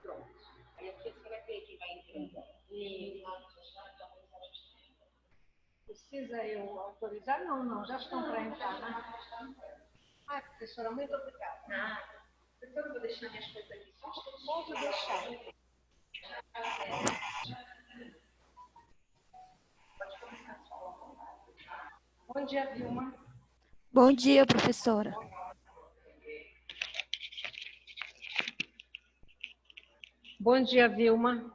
Pronto. Aí a professora que vai entrando. E precisa eu autorizar? Não, já estão para entrar, né? Ah, professora, muito obrigada. Professora, eu vou deixar minhas coisas aqui. Pode deixar. Bom dia, Vilma. Bom dia, professora. Bom dia, Vilma.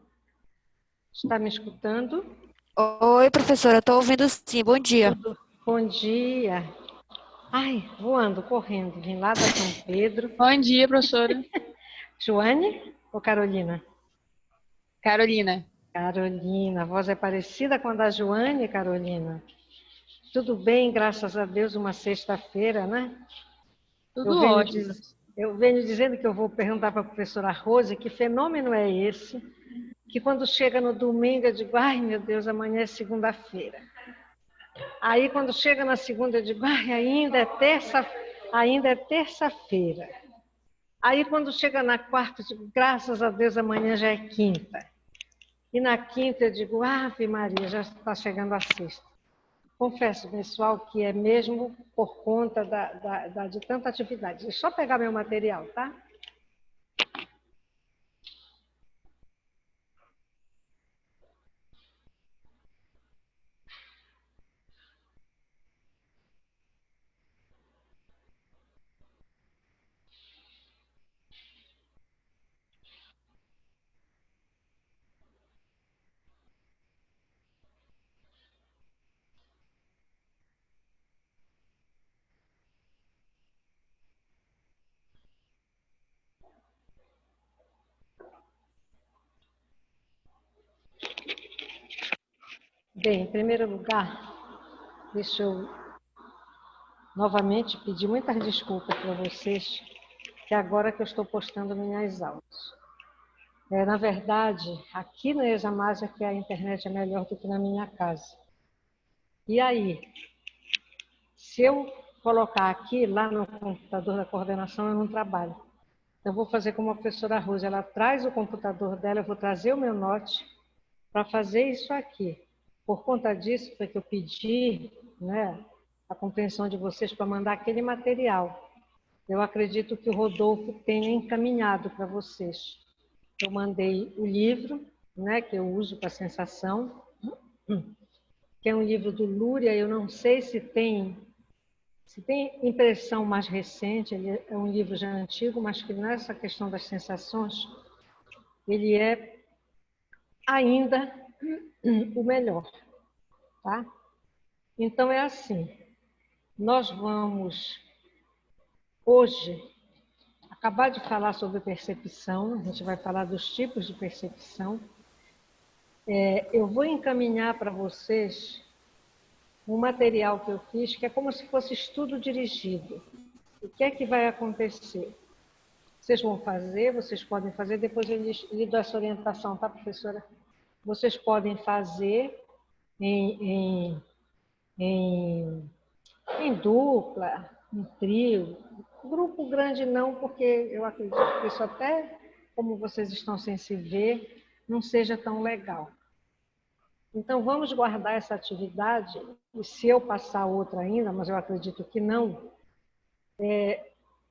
Está me escutando? Oi, professora, estou ouvindo sim. Bom dia. Bom dia. Ai, voando, correndo. Vim lá da São Pedro. Bom dia, professora. Joane ou Carolina? Carolina. Carolina, a voz é parecida com a da Joane, Carolina. Tudo bem, graças a Deus, uma sexta-feira, né? Tudo ótimo. Eu venho dizendo que eu vou perguntar para a professora Rose que fenômeno é esse, que quando chega no domingo eu digo, ai meu Deus, amanhã é segunda-feira. Aí quando chega na segunda eu digo, ai, ainda é terça-feira. Aí quando chega na quarta eu digo, graças a Deus, amanhã já é quinta. E na quinta eu digo, ave Maria, já está chegando a sexta. Confesso, pessoal, que é mesmo por conta de tanta atividade. Deixa eu só pegar meu material, tá? Bem, em primeiro lugar, deixa eu novamente pedir muitas desculpas para vocês, que agora que eu estou postando minhas aulas. Na verdade, aqui na Examasa que a internet é melhor do que na minha casa. E aí, se eu colocar aqui, lá no computador da coordenação, eu não trabalho. Eu vou fazer como a professora Rose, ela traz o computador dela, eu vou trazer o meu note para fazer isso aqui. Por conta disso, foi que eu pedi, né, a compreensão de vocês para mandar aquele material. Eu acredito que o Rodolfo tenha encaminhado para vocês. Eu mandei o livro, né, que eu uso para sensação, que é um livro do Lúria, eu não sei se tem impressão mais recente, ele é um livro já antigo, mas que nessa questão das sensações, ele é ainda o melhor, tá? Então é assim, nós vamos hoje acabar de falar sobre percepção, a gente vai falar dos tipos de percepção. Eu vou encaminhar para vocês um material que eu fiz, que é como se fosse estudo dirigido. O que é que vai acontecer? Vocês vão fazer, vocês podem fazer, depois eu lhe dou essa orientação, tá, professora? Vocês podem fazer em dupla, em trio. Grupo grande não, porque eu acredito que isso até, como vocês estão sem se ver, não seja tão legal. Então, vamos guardar essa atividade, e se eu passar outra ainda, mas eu acredito que não,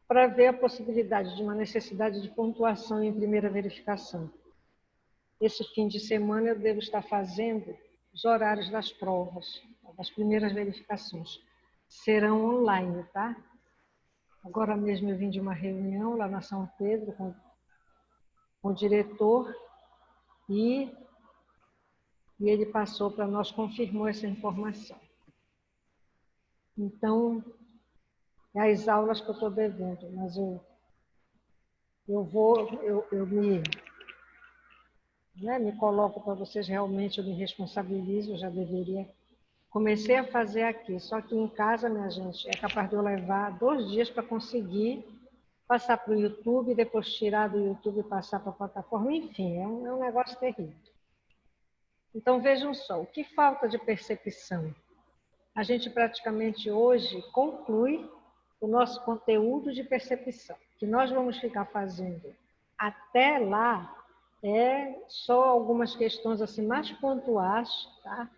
para ver a possibilidade de uma necessidade de pontuação em primeira verificação. Esse fim de semana eu devo estar fazendo os horários das provas, das primeiras verificações. Serão online, tá? Agora mesmo eu vim de uma reunião lá na São Pedro com o diretor e ele passou para nós, confirmou essa informação. Então, é as aulas que eu estou devendo, mas eu me coloco para vocês, realmente eu me responsabilizo, eu já deveria. Comecei a fazer aqui, só que em casa, minha gente, é capaz de eu levar 2 dias para conseguir passar para o YouTube, depois tirar do YouTube e passar para a plataforma, enfim, é um negócio terrível. Então, vejam só, o que falta de percepção? A gente praticamente hoje conclui o nosso conteúdo de percepção. que nós vamos ficar fazendo até lá é só algumas questões assim mais pontuais, tá?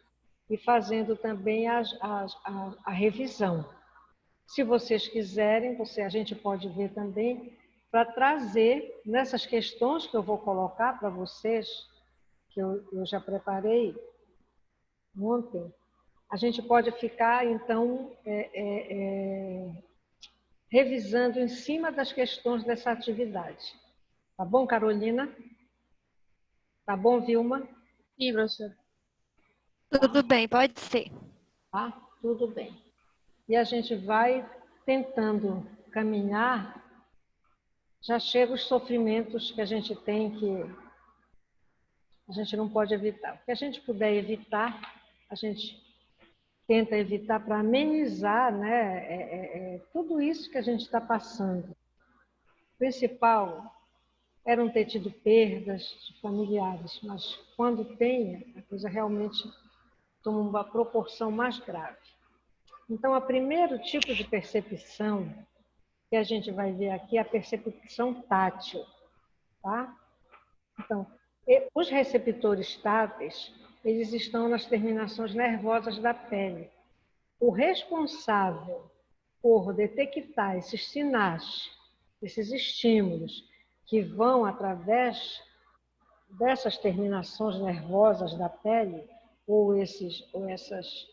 E fazendo também a revisão. Se vocês quiserem, a gente pode ver também para trazer nessas questões que eu vou colocar para vocês, que eu já preparei ontem, a gente pode ficar, então, revisando em cima das questões dessa atividade. Tá bom, Carolina? Tá bom, Vilma? Sim, professora. Tudo bem, pode ser. Tá? Tudo bem. E a gente vai tentando caminhar, já chegam os sofrimentos que a gente tem que a gente não pode evitar. O que a gente puder evitar, a gente tenta evitar para amenizar, né, tudo isso que a gente está passando. O principal é não ter tido perdas de familiares, mas quando tem, a coisa realmente toma uma proporção mais grave. Então, o primeiro tipo de percepção que a gente vai ver aqui é a percepção tátil, tá? Então, os receptores táteis, eles estão nas terminações nervosas da pele. O responsável por detectar esses sinais, esses estímulos que vão através dessas terminações nervosas da pele, ou essas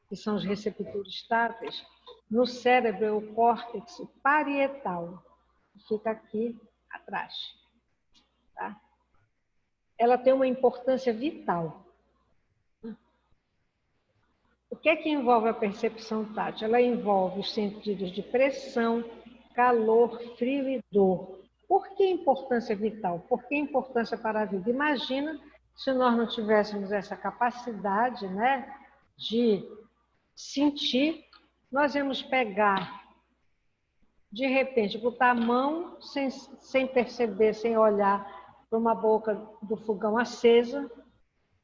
que são os receptores táteis, no cérebro é o córtex parietal, que fica aqui atrás. Tá? Ela tem uma importância vital. O que é que envolve a percepção tátil? Ela envolve os sentidos de pressão, calor, frio e dor. Por que importância vital? Por que importância para a vida? Imagina se nós não tivéssemos essa capacidade, né, de sentir, nós íamos pegar, de repente, botar a mão sem perceber, sem olhar para uma boca do fogão acesa,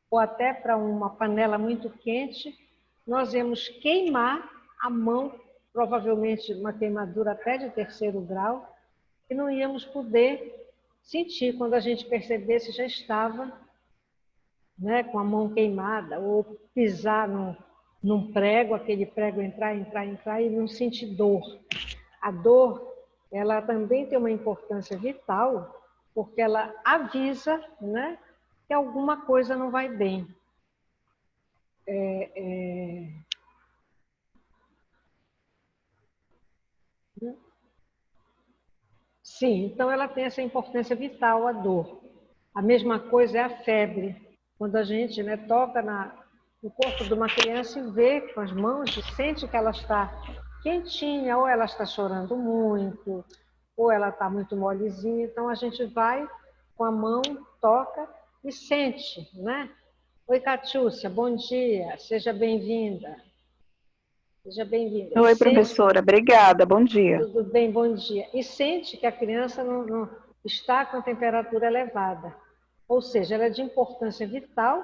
ou até para uma panela muito quente, nós íamos queimar a mão, provavelmente uma queimadura até de 3º grau, e não íamos poder sentir. Quando a gente percebesse, já estava, né, com a mão queimada, ou pisar num prego, aquele prego entrar e não sentir dor. A dor, ela também tem uma importância vital, porque ela avisa, né, que alguma coisa não vai bem. Sim, então ela tem essa importância vital, a dor. A mesma coisa é a febre. Quando a gente, né, toca no corpo de uma criança e vê com as mãos e sente que ela está quentinha, ou ela está chorando muito, ou ela está muito molezinha, então a gente vai com a mão, toca e sente, né? Oi, Catiúcia, bom dia, seja bem-vinda. Seja bem-vinda. Oi, professora. Obrigada. Bom dia. Tudo bem, bom dia. E sente que a criança não está com a temperatura elevada. Ou seja, ela é de importância vital,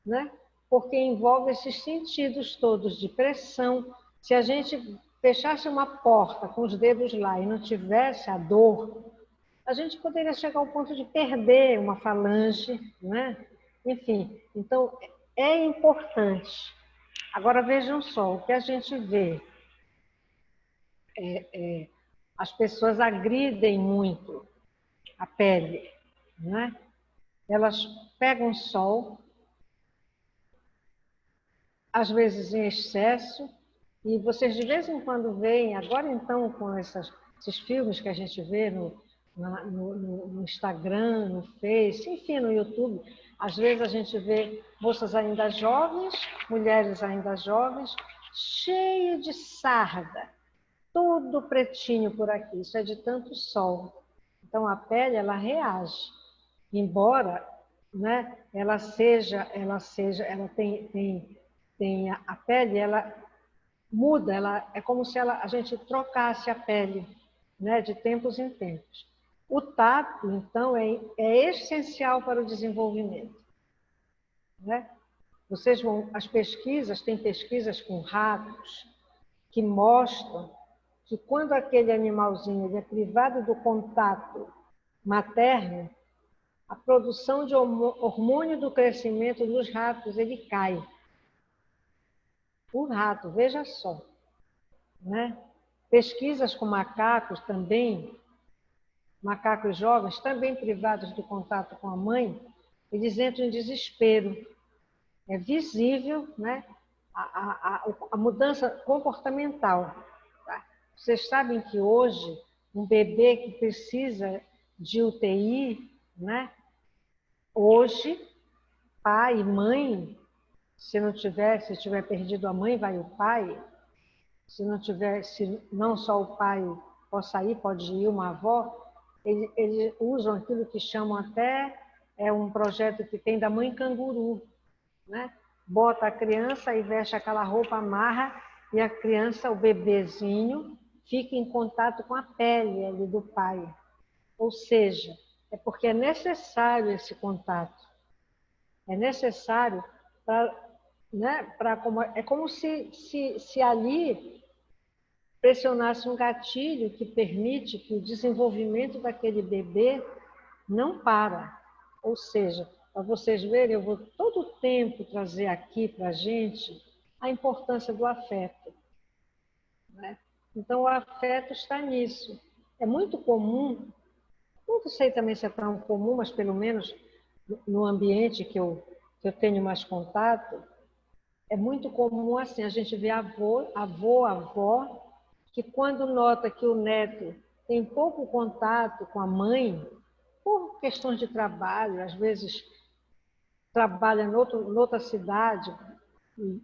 né? Porque envolve esses sentidos todos de pressão. Se a gente fechasse uma porta com os dedos lá e não tivesse a dor, a gente poderia chegar ao ponto de perder uma falange, né? Enfim, então é importante. Agora vejam só, o que a gente vê, as pessoas agridem muito a pele, né? Elas pegam sol, às vezes em excesso, e vocês de vez em quando veem, agora então com esses filmes que a gente vê no Instagram, no Face, enfim, no YouTube, às vezes a gente vê moças ainda jovens, mulheres ainda jovens, cheio de sarda, tudo pretinho por aqui, isso é de tanto sol. Então a pele, ela reage, embora, né, ela tem a pele, ela muda, ela é como se a gente trocasse a pele, né, de tempos em tempos. O tato, então, é essencial para o desenvolvimento, né? Vocês vão, tem pesquisas com ratos que mostram que quando aquele animalzinho ele é privado do contato materno, a produção de hormônio do crescimento dos ratos ele cai. O rato, veja só, né? Pesquisas com macacos também, macacos jovens, também privados do contato com a mãe, eles entram em desespero. É visível, né, a mudança comportamental. Tá? Vocês sabem que hoje, um bebê que precisa de UTI, né, hoje, pai e mãe, se tiver perdido a mãe, vai o pai. Se não só o pai possa ir, pode ir uma avó, eles usam aquilo que chamam até, um projeto que tem da mãe canguru, né? Bota a criança e veste aquela roupa, amarra, e a criança, o bebezinho, fica em contato com a pele ali do pai. Ou seja, é porque é necessário esse contato. É necessário para, né, é como se ali pressionasse um gatilho que permite que o desenvolvimento daquele bebê não para. Ou seja, para vocês verem, eu vou todo o tempo trazer aqui para a gente a importância do afeto. Né? Então, o afeto está nisso. É muito comum, não sei também se é tão comum, mas pelo menos no ambiente que eu tenho mais contato, é muito comum assim, a gente vê avó, que quando nota que o neto tem pouco contato com a mãe, por questões de trabalho, às vezes trabalha em outra cidade,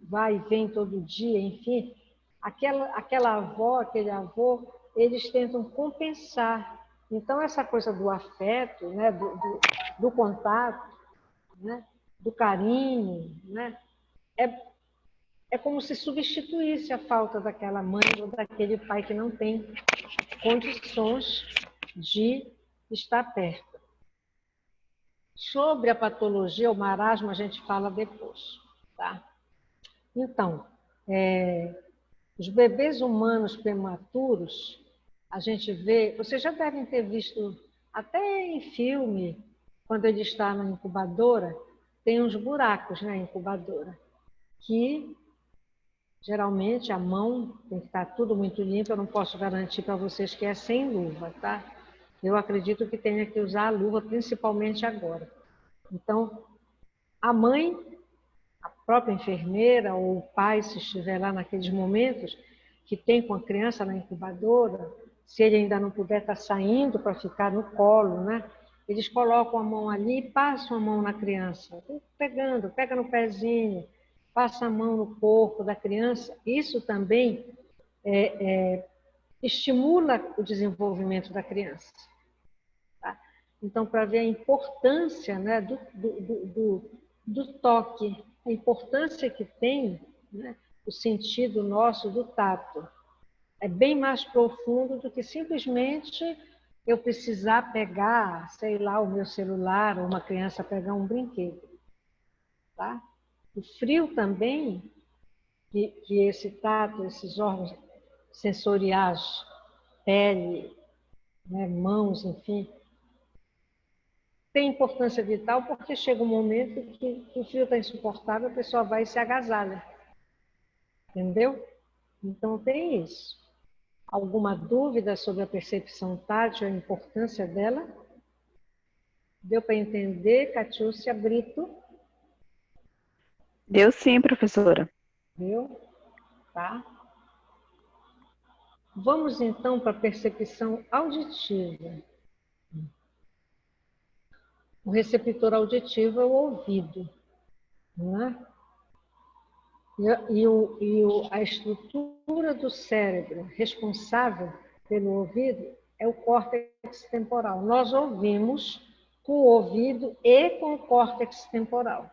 vai e vem todo dia, enfim, aquela avó, aquele avô, eles tentam compensar. Então, essa coisa do afeto, né, do contato, né, do carinho, né, é como se substituísse a falta daquela mãe ou daquele pai que não tem condições de estar perto. Sobre a patologia, o marasmo, a gente fala depois. Tá? Então, os bebês humanos prematuros, a gente vê, vocês já devem ter visto até em filme, quando ele está na incubadora, tem uns buracos na incubadora, que geralmente a mão tem que estar tudo muito limpo, eu não posso garantir para vocês que é sem luva, tá? Eu acredito que tenha que usar a luva, principalmente agora. Então, a mãe, a própria enfermeira ou o pai, se estiver lá naqueles momentos, que tem com a criança na incubadora, se ele ainda não puder estar saindo para ficar no colo, né? Eles colocam a mão ali e passam a mão na criança, pega no pezinho, passa a mão no corpo da criança. Isso também estimula o desenvolvimento da criança. Tá? Então, para ver a importância, né, do toque, a importância que tem, né, o sentido nosso do tato. É bem mais profundo do que simplesmente eu precisar pegar, sei lá, o meu celular, ou uma criança pegar um brinquedo. Tá? O frio também, que esse tato, esses órgãos sensoriais, pele, né, mãos, enfim, tem importância vital porque chega um momento que o frio está insuportável, a pessoa vai e se agasalha. Entendeu? Então tem isso. Alguma dúvida sobre a percepção tátil, a importância dela? Deu para entender, Catiúcia Brito? Deu sim, professora. Deu? Tá? Vamos então para a percepção auditiva. O receptor auditivo é o ouvido, né? A estrutura do cérebro responsável pelo ouvido é o córtex temporal. Nós ouvimos com o ouvido e com o córtex temporal.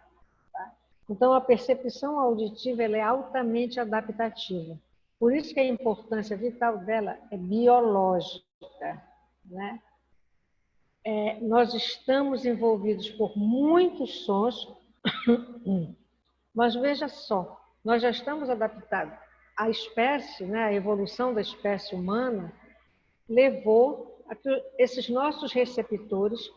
Tá? Então, a percepção auditiva ela é altamente adaptativa. Por isso que a importância vital dela é biológica. Né? Nós estamos envolvidos por muitos sons, mas veja só, nós já estamos adaptados. a espécie, né, a evolução da espécie humana, levou a que esses nossos receptores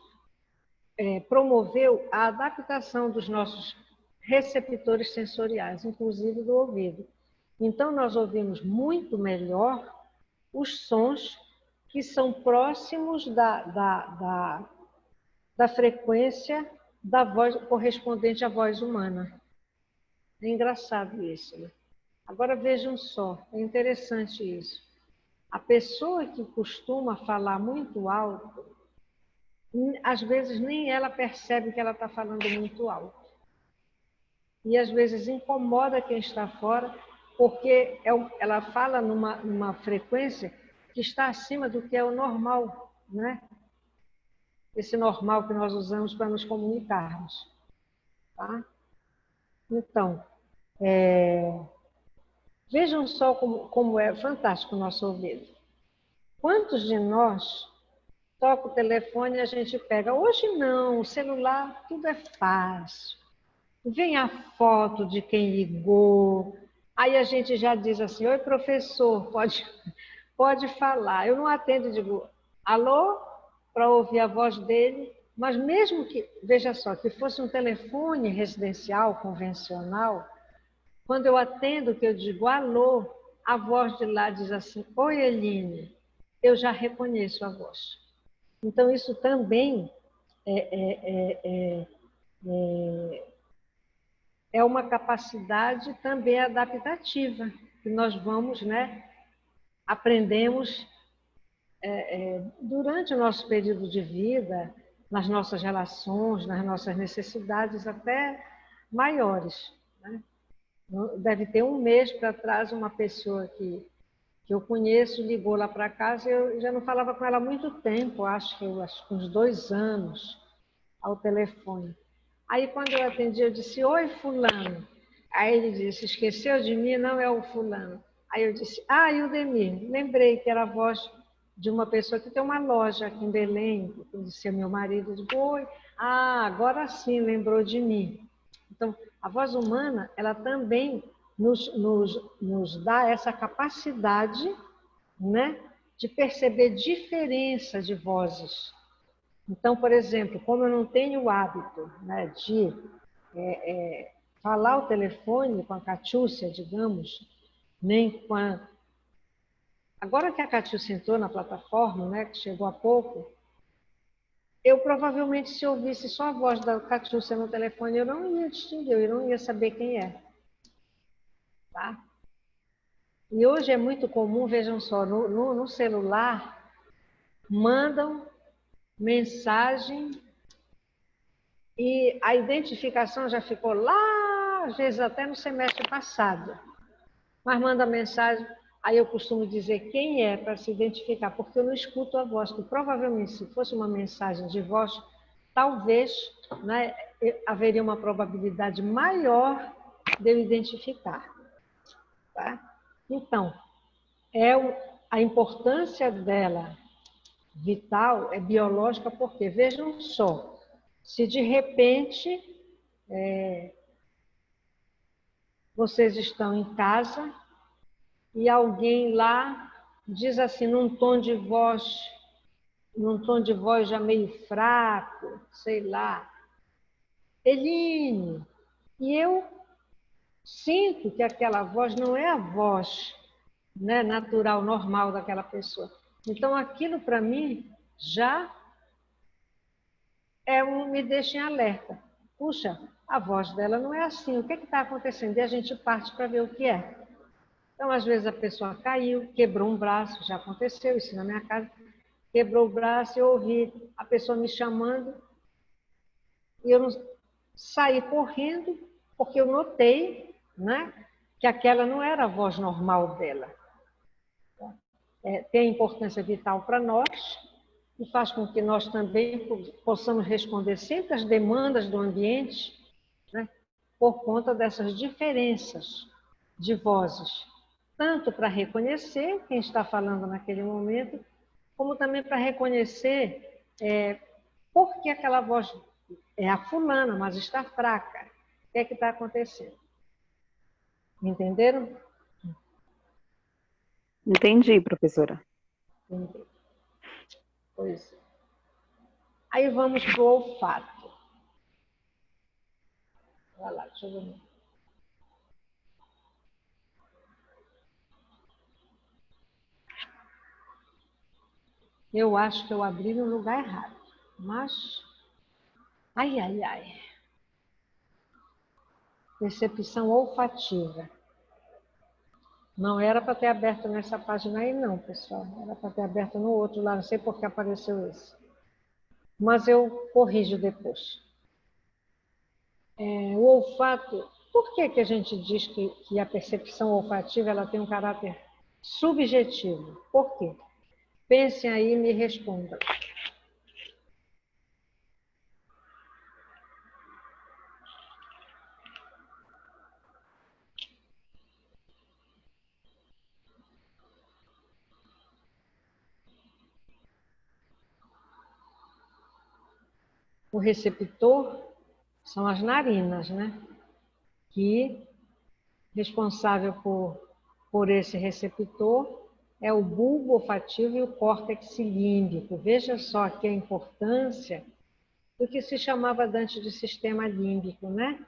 promoveu a adaptação dos nossos receptores sensoriais, inclusive do ouvido. Então, nós ouvimos muito melhor os sons que são próximos da frequência da voz correspondente à voz humana. É engraçado isso, né? Agora vejam só, é interessante isso. A pessoa que costuma falar muito alto, às vezes nem ela percebe que ela está falando muito alto. E às vezes incomoda quem está fora, porque ela fala numa frequência que está acima do que é o normal, né? Esse normal que nós usamos para nos comunicarmos. Tá? Então, vejam só como é fantástico o nosso ouvido. Quantos de nós toca o telefone e a gente pega? Hoje não, o celular tudo é fácil. Vem a foto de quem ligou, aí a gente já diz assim, oi professor, pode falar. Eu não atendo e digo, alô, para ouvir a voz dele, mas mesmo que, veja só, que fosse um telefone residencial, convencional, quando eu atendo, que eu digo alô, a voz de lá diz assim, oi Eline, eu já reconheço a voz. Então isso também é uma capacidade também adaptativa, que nós vamos, né, aprendemos durante o nosso período de vida, nas nossas relações, nas nossas necessidades até maiores. Né? Deve ter um mês para trás, uma pessoa que eu conheço ligou lá para casa, eu já não falava com ela há muito tempo, acho que uns 2 anos, ao telefone. Aí, quando eu atendi, eu disse, oi, fulano. Aí ele disse, esqueceu de mim? Não é o fulano. Aí eu disse, Ildemir, lembrei que era a voz de uma pessoa que tem uma loja aqui em Belém, que disse meu marido, eu digo, oi, agora sim, lembrou de mim. Então, a voz humana, ela também nos dá essa capacidade, né, de perceber diferença de vozes. Então, por exemplo, como eu não tenho o hábito, né, de falar o telefone com a Catiúcia, digamos, nem com a... Agora que a Catiúcia entrou na plataforma, né, que chegou há pouco, eu provavelmente, se ouvisse só a voz da Catiúcia no telefone, eu não ia distinguir, eu não ia saber quem é. Tá? E hoje é muito comum, vejam só, no celular, mandam mensagem e a identificação já ficou lá, às vezes até no semestre passado. Mas manda mensagem, aí eu costumo dizer quem é para se identificar, porque eu não escuto a voz, que provavelmente se fosse uma mensagem de voz, talvez, né, haveria uma probabilidade maior de eu identificar. Tá? Então, a importância dela vital é biológica, porque vejam só, se de repente vocês estão em casa e alguém lá diz assim, num tom de voz já meio fraco, sei lá, Eline, e eu sinto que aquela voz não é a voz, né, natural, normal daquela pessoa. Então, aquilo para mim já me deixa em alerta. Puxa, a voz dela não é assim, o que está acontecendo? E a gente parte para ver o que é. Então, às vezes a pessoa caiu, quebrou um braço, já aconteceu isso na minha casa, quebrou o braço, eu ouvi a pessoa me chamando, e eu não saí correndo, porque eu notei, né, que aquela não era a voz normal dela. Tem importância vital para nós, e faz com que nós também possamos responder sempre às demandas do ambiente, né, por conta dessas diferenças de vozes, tanto para reconhecer quem está falando naquele momento, como também para reconhecer por que aquela voz é a fulana, mas está fraca. O que é que está acontecendo? Entenderam? Entendi, professora. Entendi. Pois é. Aí vamos para o olfato. Vai lá, deixa eu ver. Eu acho que eu abri no lugar errado, mas... Ai, ai, ai. Percepção olfativa. Não era para ter aberto nessa página aí, não, pessoal. Era para ter aberto no outro lá, não sei por que apareceu esse. Mas eu corrijo depois. O olfato, por que que a gente diz que a percepção olfativa ela tem um caráter subjetivo? Por quê? Pensem aí e me respondam. O receptor são as narinas, né? Que responsável por esse receptor é o bulbo olfativo e o córtex límbico. Veja só aqui a importância do que se chamava antes de sistema límbico, né?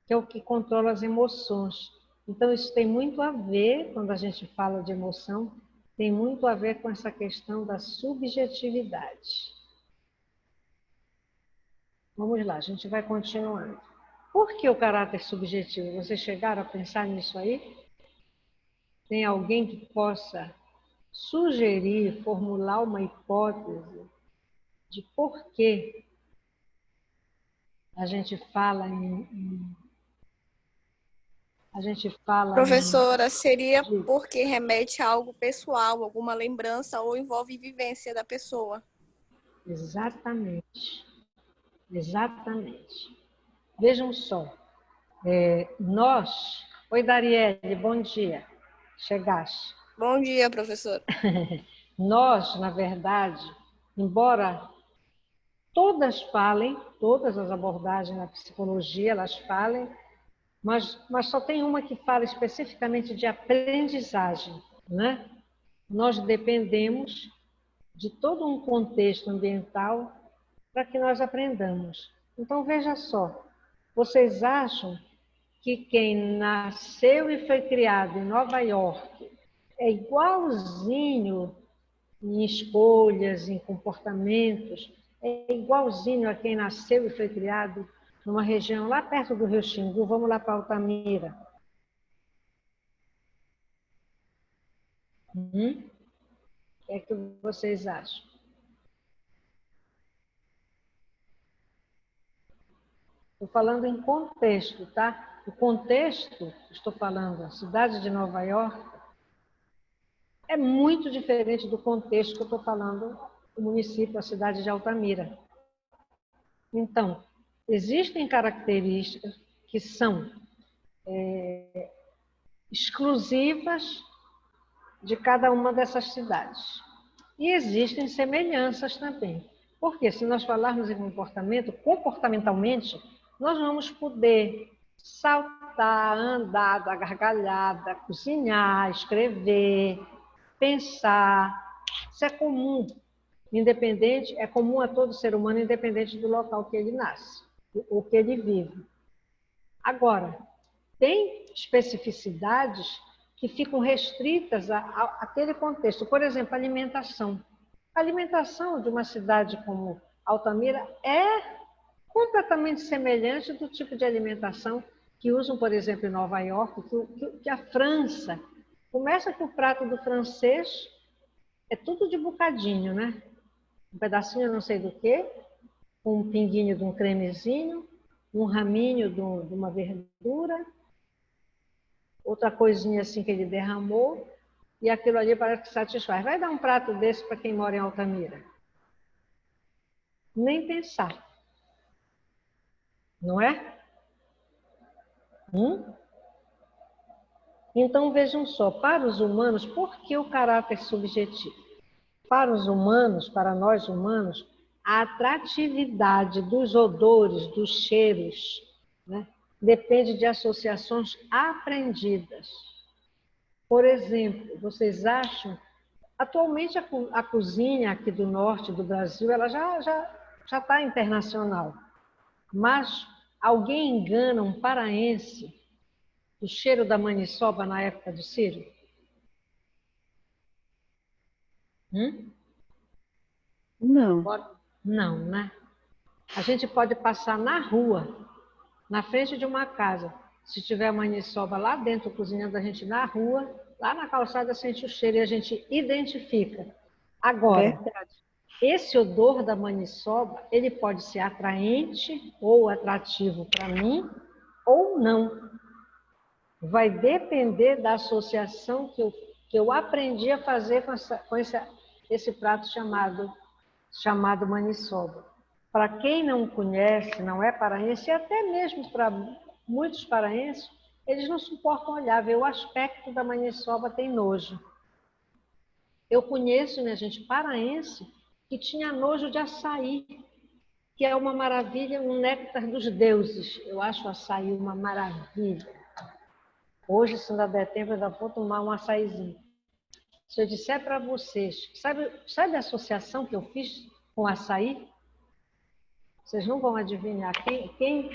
Que é o que controla as emoções. Então, isso tem muito a ver, quando a gente fala de emoção, tem muito a ver com essa questão da subjetividade. Vamos lá, a gente vai continuando. Por que o caráter subjetivo? Vocês chegaram a pensar nisso aí? Tem alguém que possa sugerir, formular uma hipótese de por que a gente fala Professora, seria porque remete a algo pessoal, alguma lembrança ou envolve vivência da pessoa. Exatamente. Exatamente. Vejam só, nós... Oi, Darielle, bom dia. Chegaste. Bom dia, professora. Nós, na verdade, embora todas falem, todas as abordagens na psicologia, elas falem, mas só tem uma que fala especificamente de aprendizagem, né? Nós dependemos de todo um contexto ambiental para que nós aprendamos. Então, veja só, vocês acham que quem nasceu e foi criado em Nova York é igualzinho em escolhas, em comportamentos, é igualzinho a quem nasceu e foi criado numa região lá perto do Rio Xingu? Vamos lá para Altamira. O que é que vocês acham? Estou falando em contexto, tá? O contexto, estou falando, a cidade de Nova York, é muito diferente do contexto que eu estou falando, o município, a cidade de Altamira. Então, existem características que são exclusivas de cada uma dessas cidades. E existem semelhanças também. Porque se nós falarmos em comportamento, comportamentalmente, nós vamos poder saltar, andar, dar gargalhada, cozinhar, escrever, pensar. Isso é comum, independente, é comum a todo ser humano, independente do local que ele nasce, ou que ele vive. Agora, tem especificidades que ficam restritas àquele contexto. Por exemplo, alimentação. A alimentação de uma cidade como Altamira é completamente semelhante do tipo de alimentação que usam, por exemplo, em Nova York, que a França. Começa que o prato do francês é tudo de bocadinho, né? Um pedacinho não sei do quê, um pinguinho de um cremezinho, um raminho de uma verdura, outra coisinha assim que ele derramou, e aquilo ali parece que satisfaz. Vai dar um prato desse para quem mora em Altamira? Nem pensar. Não é? Então, vejam só, para os humanos, por que o caráter subjetivo? Para os humanos, para nós humanos, a atratividade dos odores, dos cheiros, né, depende de associações aprendidas. Por exemplo, vocês acham... Atualmente, a cozinha aqui do norte do Brasil, ela já está internacional. Mas alguém engana um paraense do cheiro da maniçoba na época do Círio? Não. Não, né? A gente pode passar na rua, na frente de uma casa. Se tiver maniçoba lá dentro, cozinhando a gente na rua, lá na calçada sente o cheiro e a gente identifica. Agora, Verdade. esse odor da maniçoba, ele pode ser atraente ou atrativo para mim ou não. Vai depender da associação que eu aprendi a fazer com esse prato chamado maniçoba. Para quem não conhece, não é paraense, e até mesmo para muitos paraenses, eles não suportam olhar, ver o aspecto da maniçoba, tem nojo. Eu conheço, minha gente, paraense, que tinha nojo de açaí, que é uma maravilha, um néctar dos deuses. Eu acho o açaí uma maravilha. Hoje, se ainda der tempo, eu ainda vou tomar um açaizinho. Se eu disser para vocês, sabe a associação que eu fiz com açaí? Vocês não vão adivinhar. Quem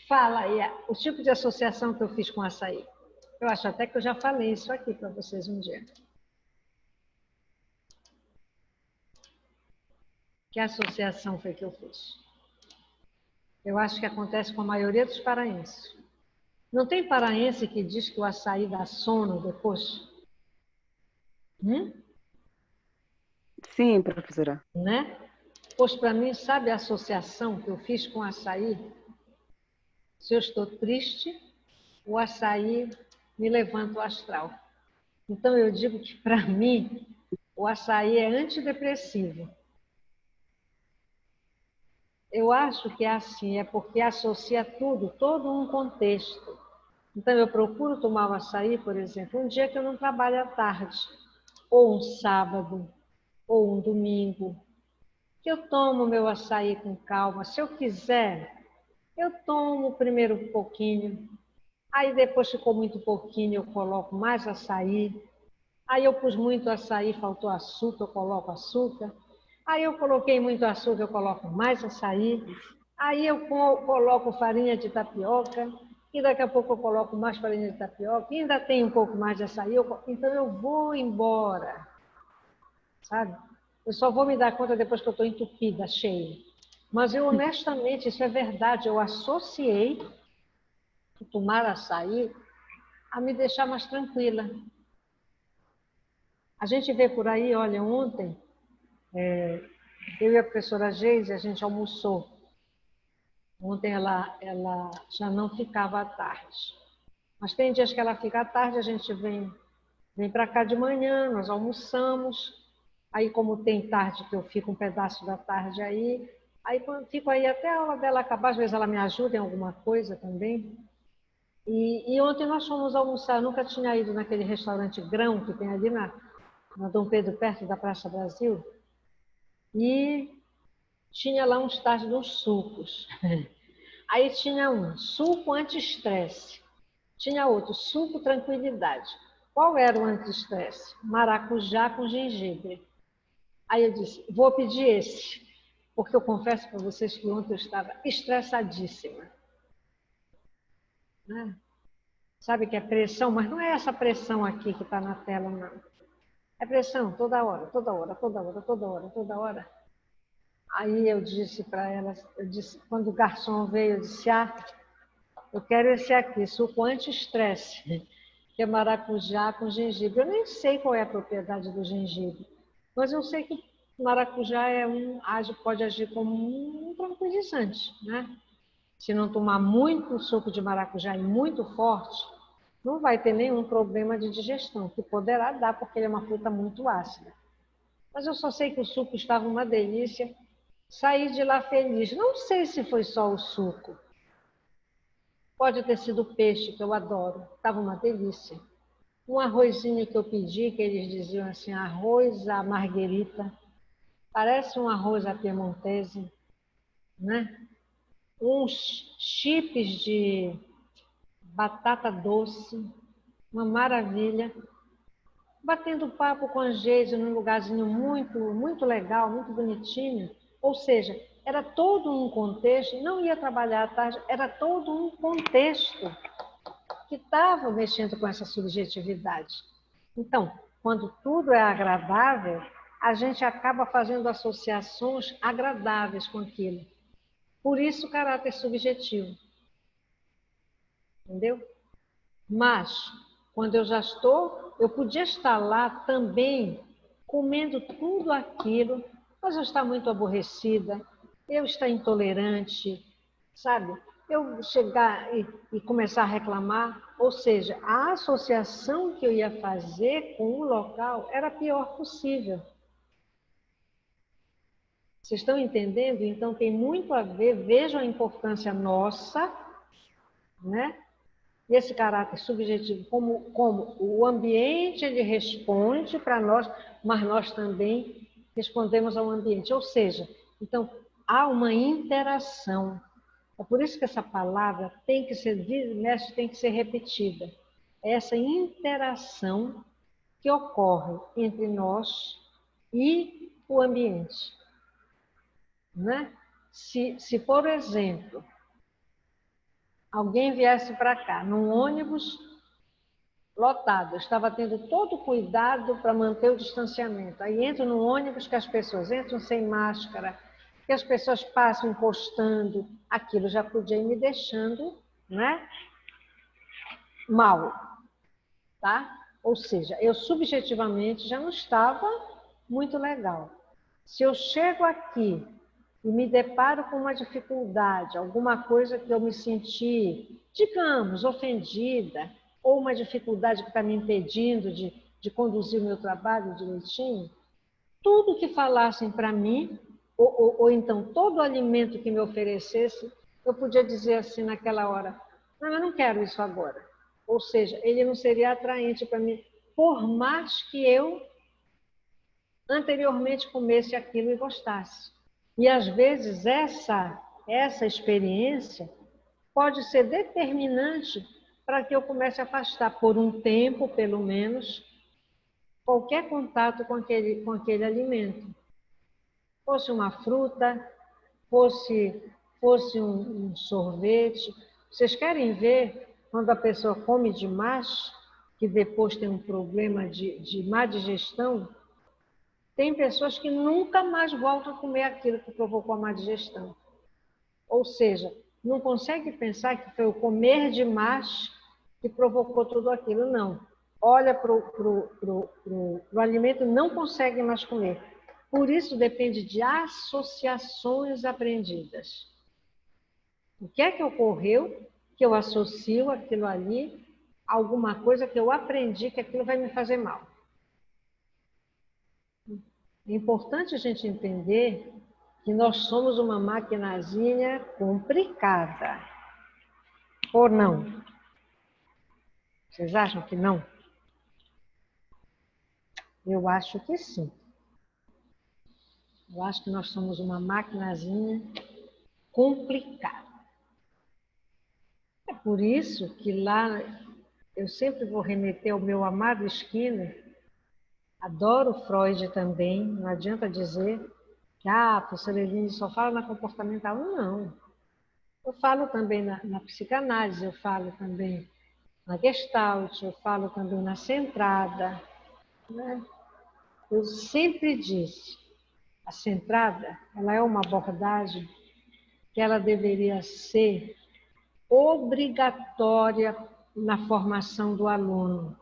fala aí o tipo de associação que eu fiz com açaí? Eu acho até que eu já falei isso aqui para vocês um dia. Que associação foi que eu fiz? Eu acho que acontece com a maioria dos paraenses. Não tem paraense que diz que o açaí dá sono depois? Sim, professora. Né? Pois para mim, sabe a associação que eu fiz com o açaí? Se eu estou triste, o açaí me levanta o astral. Então eu digo que para mim, o açaí é antidepressivo. Eu acho que é assim, é porque associa tudo, todo um contexto. Então, eu procuro tomar o açaí, por exemplo, um dia que eu não trabalho à tarde, ou um sábado, ou um domingo, que eu tomo meu açaí com calma. Se eu quiser, eu tomo primeiro um pouquinho, aí depois ficou muito pouquinho, eu coloco mais açaí. Aí eu pus muito açaí, faltou açúcar, eu coloco açúcar. Aí eu coloquei muito açúcar, eu coloco mais açaí. Aí eu coloco farinha de tapioca. E daqui a pouco eu coloco mais farinha de tapioca. E ainda tem um pouco mais de açaí. Então eu vou embora. Sabe? Eu só vou me dar conta depois que eu estou entupida, cheia. Mas eu, honestamente, isso é verdade. Eu associei o tomar açaí a me deixar mais tranquila. A gente vê por aí, olha, ontem, eu e a professora Geise, a gente almoçou. Ontem ela já não ficava à tarde. Mas tem dias que ela fica à tarde, a gente vem para cá de manhã, nós almoçamos. Aí, como tem tarde que eu fico um pedaço da tarde aí fico aí até a aula dela acabar. Às vezes ela me ajuda em alguma coisa também. E ontem nós fomos almoçar. Eu nunca tinha ido naquele restaurante Grão que tem ali na Dom Pedro, perto da Praça Brasil, e tinha lá uns tais de uns sucos. Aí tinha um suco anti-estresse, tinha outro, suco tranquilidade. Qual era o anti-estresse? Maracujá com gengibre. Aí eu disse, vou pedir esse, porque eu confesso para vocês que ontem eu estava estressadíssima. Né? Sabe que é pressão, mas não é essa pressão aqui que está na tela, não. É pressão toda hora, toda hora, toda hora, toda hora, toda hora. Aí eu disse para ela, quando o garçom veio, eu disse, eu quero esse aqui, suco anti-estresse, que é maracujá com gengibre. Eu nem sei qual é a propriedade do gengibre, mas eu sei que maracujá pode agir como um tranquilizante, né? Se não tomar muito suco de maracujá e muito forte, não vai ter nenhum problema de digestão, que poderá dar, porque ele é uma fruta muito ácida. Mas eu só sei que o suco estava uma delícia, saí de lá feliz. Não sei se foi só o suco. Pode ter sido o peixe, que eu adoro. Estava uma delícia. Um arrozinho que eu pedi, que eles diziam assim, arroz à marguerita. Parece um arroz à piemontese, né? Uns chips de batata doce, uma maravilha. Batendo papo com a Geise num lugarzinho muito legal, muito bonitinho. Ou seja, era todo um contexto, não ia trabalhar à tarde, era todo um contexto que estava mexendo com essa subjetividade. Então, quando tudo é agradável, a gente acaba fazendo associações agradáveis com aquilo. Por isso o caráter subjetivo. Entendeu? Mas, quando eu já estou, eu podia estar lá também comendo tudo aquilo, mas eu estar muito aborrecida, eu estar intolerante, sabe? Eu chegar e começar a reclamar, ou seja, a associação que eu ia fazer com o local era a pior possível. Vocês estão entendendo? Então tem muito a ver, vejam a importância nossa, né? Esse caráter subjetivo, como o ambiente ele responde para nós, mas nós também respondemos ao ambiente. Ou seja, então há uma interação. É por isso que essa palavra tem que ser, mestre, tem que ser repetida. É essa interação que ocorre entre nós e o ambiente. Né? Se por exemplo, alguém viesse para cá, num ônibus lotado, eu estava tendo todo o cuidado para manter o distanciamento. Aí entro no ônibus que as pessoas entram sem máscara, que as pessoas passam encostando, aquilo já podia ir me deixando, né, mal, tá? Ou seja, eu subjetivamente já não estava muito legal. Se eu chego aqui e me deparo com uma dificuldade, alguma coisa que eu me senti, digamos, ofendida, ou uma dificuldade que está me impedindo de conduzir o meu trabalho direitinho, tudo que falassem para mim, ou então todo o alimento que me oferecesse, eu podia dizer assim naquela hora, não, eu não quero isso agora. Ou seja, ele não seria atraente para mim, por mais que eu anteriormente comesse aquilo e gostasse. E às vezes essa experiência pode ser determinante para que eu comece a afastar por um tempo, pelo menos, qualquer contato com aquele alimento. Fosse uma fruta, fosse um sorvete. Vocês querem ver quando a pessoa come demais, que depois tem um problema de má digestão? Tem pessoas que nunca mais voltam a comer aquilo que provocou a má digestão. Ou seja, não consegue pensar que foi o comer demais que provocou tudo aquilo, não. Olha para o alimento e não consegue mais comer. Por isso depende de associações aprendidas. O que é que ocorreu que eu associo aquilo ali a alguma coisa que eu aprendi que aquilo vai me fazer mal? É importante a gente entender que nós somos uma maquinazinha complicada. Ou não? Vocês acham que não? Eu acho que sim. Eu acho que nós somos uma maquinazinha complicada. É por isso que lá eu sempre vou remeter ao meu amado Skinner. Adoro Freud também, não adianta dizer que a professora Eline só fala na comportamental. Não. Eu falo também na psicanálise, eu falo também na Gestalt, eu falo também na centrada. Né? Eu sempre disse, a centrada, ela é uma abordagem que ela deveria ser obrigatória na formação do aluno.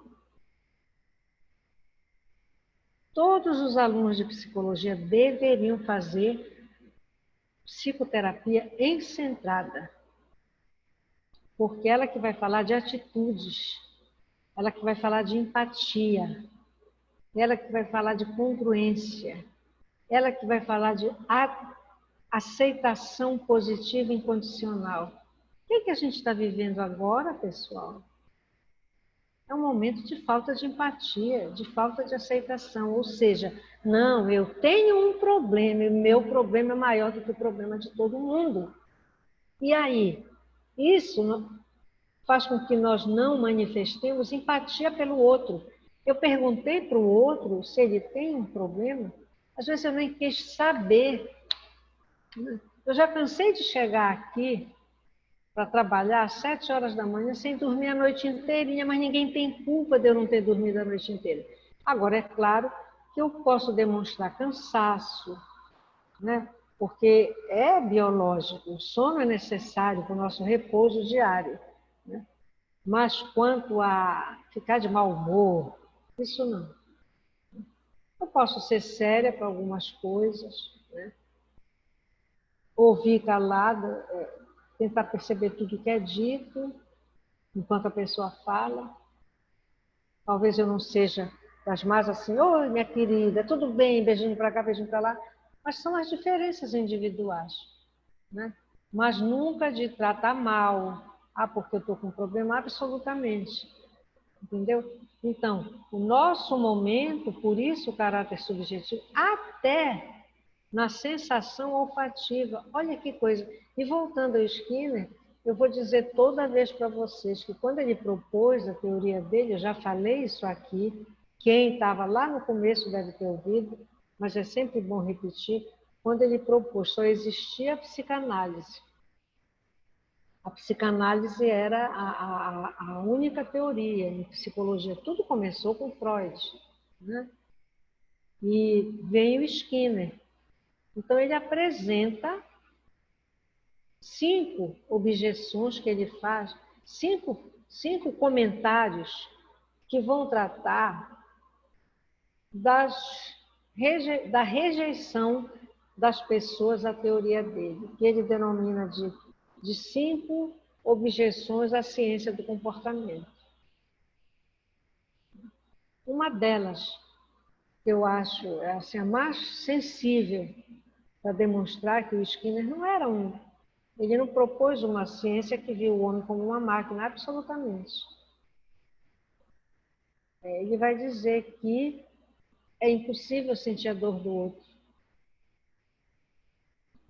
Todos os alunos de psicologia deveriam fazer psicoterapia em centrada, porque ela que vai falar de atitudes, ela que vai falar de empatia, ela que vai falar de congruência, ela que vai falar de aceitação positiva e incondicional. O que é que a gente está vivendo agora, pessoal? É um momento de falta de empatia, de falta de aceitação. Ou seja, não, eu tenho um problema e o meu problema é maior do que o problema de todo mundo. E aí? Isso faz com que nós não manifestemos empatia pelo outro. Eu perguntei para o outro se ele tem um problema, às vezes eu nem quis saber. Eu já cansei de chegar aqui para trabalhar às 7 horas da manhã sem dormir a noite inteirinha, mas ninguém tem culpa de eu não ter dormido a noite inteira. Agora, é claro que eu posso demonstrar cansaço, né? Porque é biológico, o sono é necessário para o nosso repouso diário, né? Mas quanto a ficar de mau humor, isso não. Eu posso ser séria para algumas coisas, né? Ouvir calada, tentar perceber tudo que é dito, enquanto a pessoa fala. Talvez eu não seja das mais assim, oi, minha querida, tudo bem, beijinho para cá, beijinho para lá. Mas são as diferenças individuais, né? Mas nunca de tratar mal. Ah, porque eu estou com um problema, absolutamente. Entendeu? Então, o nosso momento, por isso o caráter subjetivo, até na sensação olfativa. Olha que coisa. E voltando ao Skinner, eu vou dizer toda vez para vocês que quando ele propôs a teoria dele, eu já falei isso aqui, quem estava lá no começo deve ter ouvido, mas é sempre bom repetir, quando ele propôs só existia a psicanálise. A psicanálise era a única teoria em psicologia. Tudo começou com Freud, né? E veio Skinner. Então, ele apresenta 5 objeções que ele faz, 5 comentários que vão tratar da rejeição das pessoas à teoria dele, que ele denomina de 5 objeções à ciência do comportamento. Uma delas, que eu acho assim, a mais sensível para demonstrar que o Skinner não era ele não propôs uma ciência que viu o homem como uma máquina, absolutamente. Ele vai dizer que é impossível sentir a dor do outro.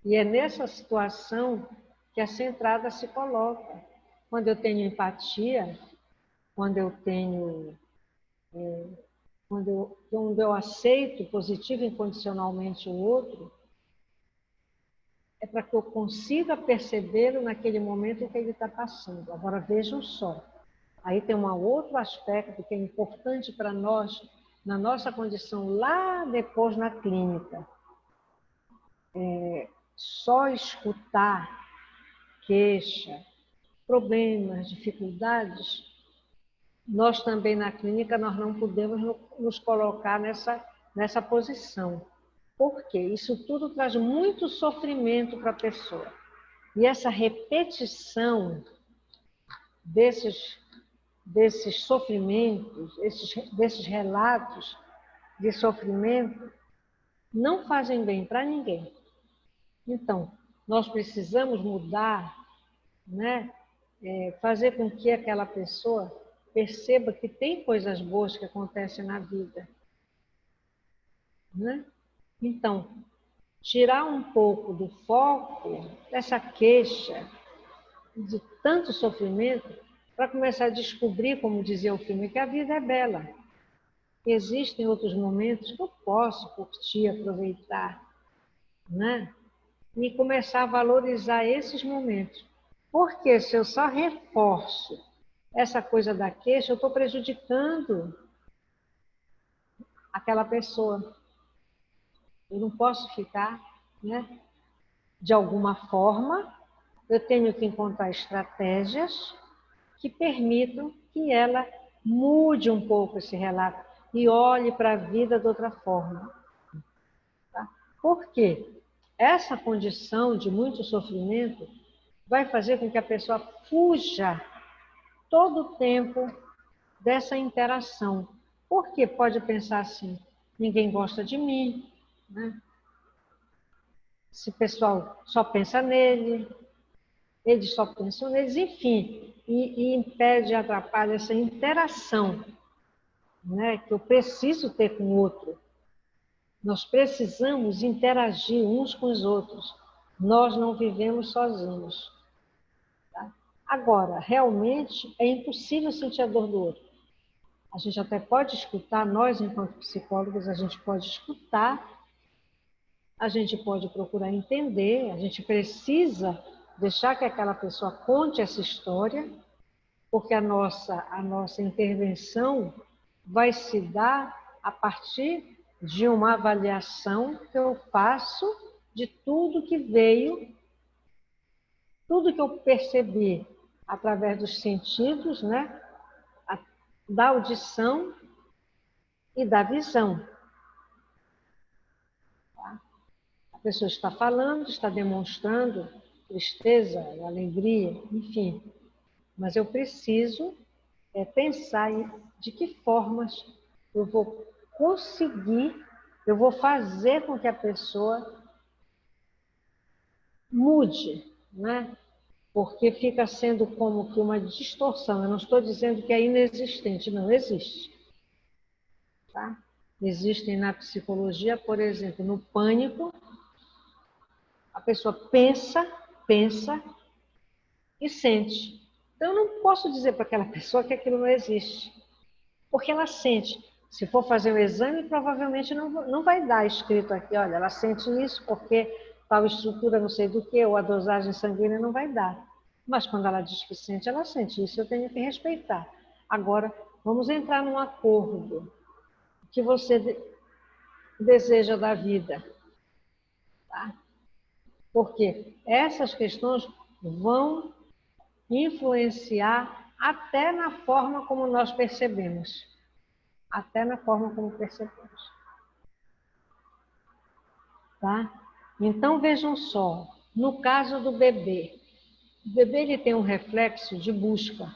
E é nessa situação que a centrada se coloca. Quando eu tenho empatia, quando eu tenho... quando eu aceito positivo e incondicionalmente o outro, é para que eu consiga percebê-lo naquele momento em que ele está passando. Agora, vejam só. Aí tem um outro aspecto que é importante para nós, na nossa condição lá depois na clínica. Só escutar queixa, problemas, dificuldades, nós também na clínica nós não podemos nos colocar nessa posição. Por quê? Isso tudo traz muito sofrimento para a pessoa. E essa repetição desses sofrimentos, desses relatos de sofrimento, não fazem bem para ninguém. Então, nós precisamos mudar, né? Fazer com que aquela pessoa perceba que tem coisas boas que acontecem na vida, né? Então, tirar um pouco do foco dessa queixa, de tanto sofrimento, para começar a descobrir, como dizia o filme, que a vida é bela. Existem outros momentos que eu posso curtir, aproveitar, né? E começar a valorizar esses momentos. Porque se eu só reforço essa coisa da queixa, eu estou prejudicando aquela pessoa. Eu não posso ficar, né? De alguma forma, eu tenho que encontrar estratégias que permitam que ela mude um pouco esse relato e olhe para a vida de outra forma. Tá? Por quê? Essa condição de muito sofrimento vai fazer com que a pessoa fuja todo o tempo dessa interação. Porque pode pensar assim, ninguém gosta de mim, né? Esse pessoal só pensa nele, eles só pensam neles, enfim, e impede, atrapalha essa interação, né, que eu preciso ter com o outro. Nós precisamos interagir uns com os outros. Nós não vivemos sozinhos. Tá? Agora, realmente, é impossível sentir a dor do outro. A gente até pode escutar, nós, enquanto psicólogos, a gente pode escutar, a gente pode procurar entender, a gente precisa deixar que aquela pessoa conte essa história, porque a nossa intervenção vai se dar a partir de uma avaliação que eu faço de tudo que veio, tudo que eu percebi através dos sentidos, né? Da audição e da visão. Tá? A pessoa está falando, está demonstrando tristeza, alegria, enfim. Mas eu preciso pensar em de que formas eu vou conseguir, eu vou fazer com que a pessoa mude, né? Porque fica sendo como que uma distorção. Eu não estou dizendo que é inexistente, não existe. Tá? Existem na psicologia, por exemplo, no pânico, a pessoa pensa e sente. Então, eu não posso dizer para aquela pessoa que aquilo não existe, porque ela sente. Se for fazer o exame, provavelmente não vai dar escrito aqui, olha, ela sente isso porque tal estrutura não sei do que, ou a dosagem sanguínea não vai dar. Mas quando ela diz que sente, ela sente. Isso eu tenho que respeitar. Agora, vamos entrar num acordo. O que você deseja da vida? Tá? Porque essas questões vão influenciar até na forma como nós percebemos. Até na forma como percebemos. Tá? Então, vejam só, no caso do bebê, o bebê ele tem um reflexo de busca.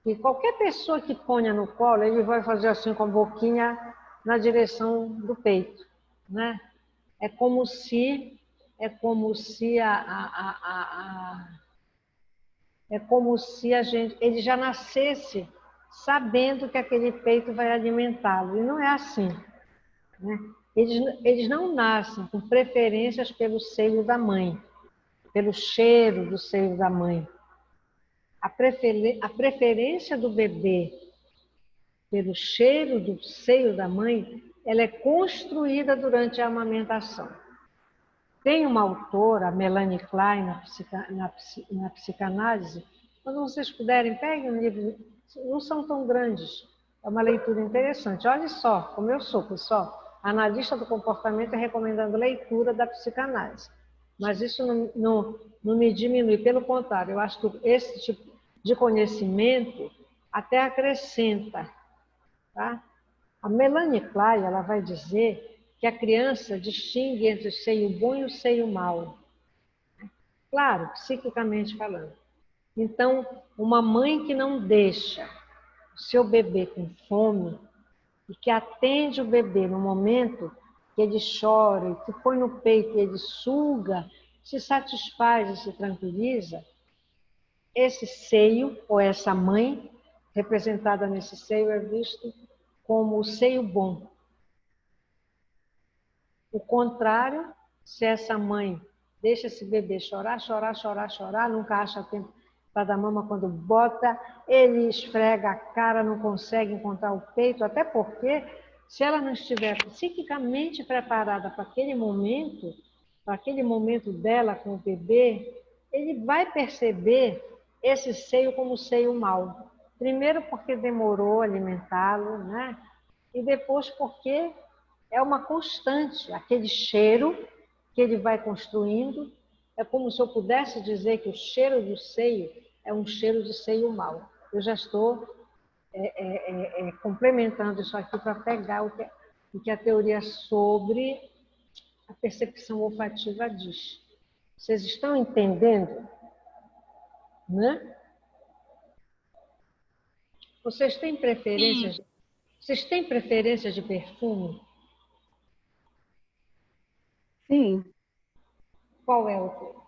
E qualquer pessoa que ponha no colo, ele vai fazer assim com a boquinha na direção do peito, né? É como se ele já nascesse sabendo que aquele peito vai alimentá-lo. E não é assim, né? Eles não nascem com preferências pelo seio da mãe, pelo cheiro do seio da mãe. A preferência do bebê pelo cheiro do seio da mãe, ela é construída durante a amamentação. Tem uma autora, a Melanie Klein, na psicanálise, quando vocês puderem, peguem um livro, não são tão grandes, é uma leitura interessante. Olha só como eu sou, pessoal, analista do comportamento recomendando leitura da psicanálise. Mas isso não me diminui, pelo contrário, eu acho que esse tipo de conhecimento até acrescenta. Tá? A Melanie Klein, ela vai dizer que a criança distingue entre o seio bom e o seio mau. Claro, psiquicamente falando. Então, uma mãe que não deixa o seu bebê com fome e que atende o bebê no momento que ele chora, que põe no peito e ele suga, se satisfaz e se tranquiliza, esse seio, ou essa mãe, representada nesse seio, é visto como o seio bom. O contrário, se essa mãe deixa esse bebê chorar, nunca acha tempo para dar mama, quando bota, ele esfrega a cara, não consegue encontrar o peito, até porque, se ela não estiver psiquicamente preparada para aquele momento dela com o bebê, ele vai perceber esse seio como seio mau. Primeiro porque demorou a alimentá-lo, né? E depois porque é uma constante, aquele cheiro que ele vai construindo. É como se eu pudesse dizer que o cheiro do seio é um cheiro de seio mau. Eu já estou complementando isso aqui para pegar o que a teoria sobre a percepção olfativa diz. Vocês estão entendendo? Né? Vocês têm preferências? Vocês têm preferência de perfume? Sim, Qual é o teu?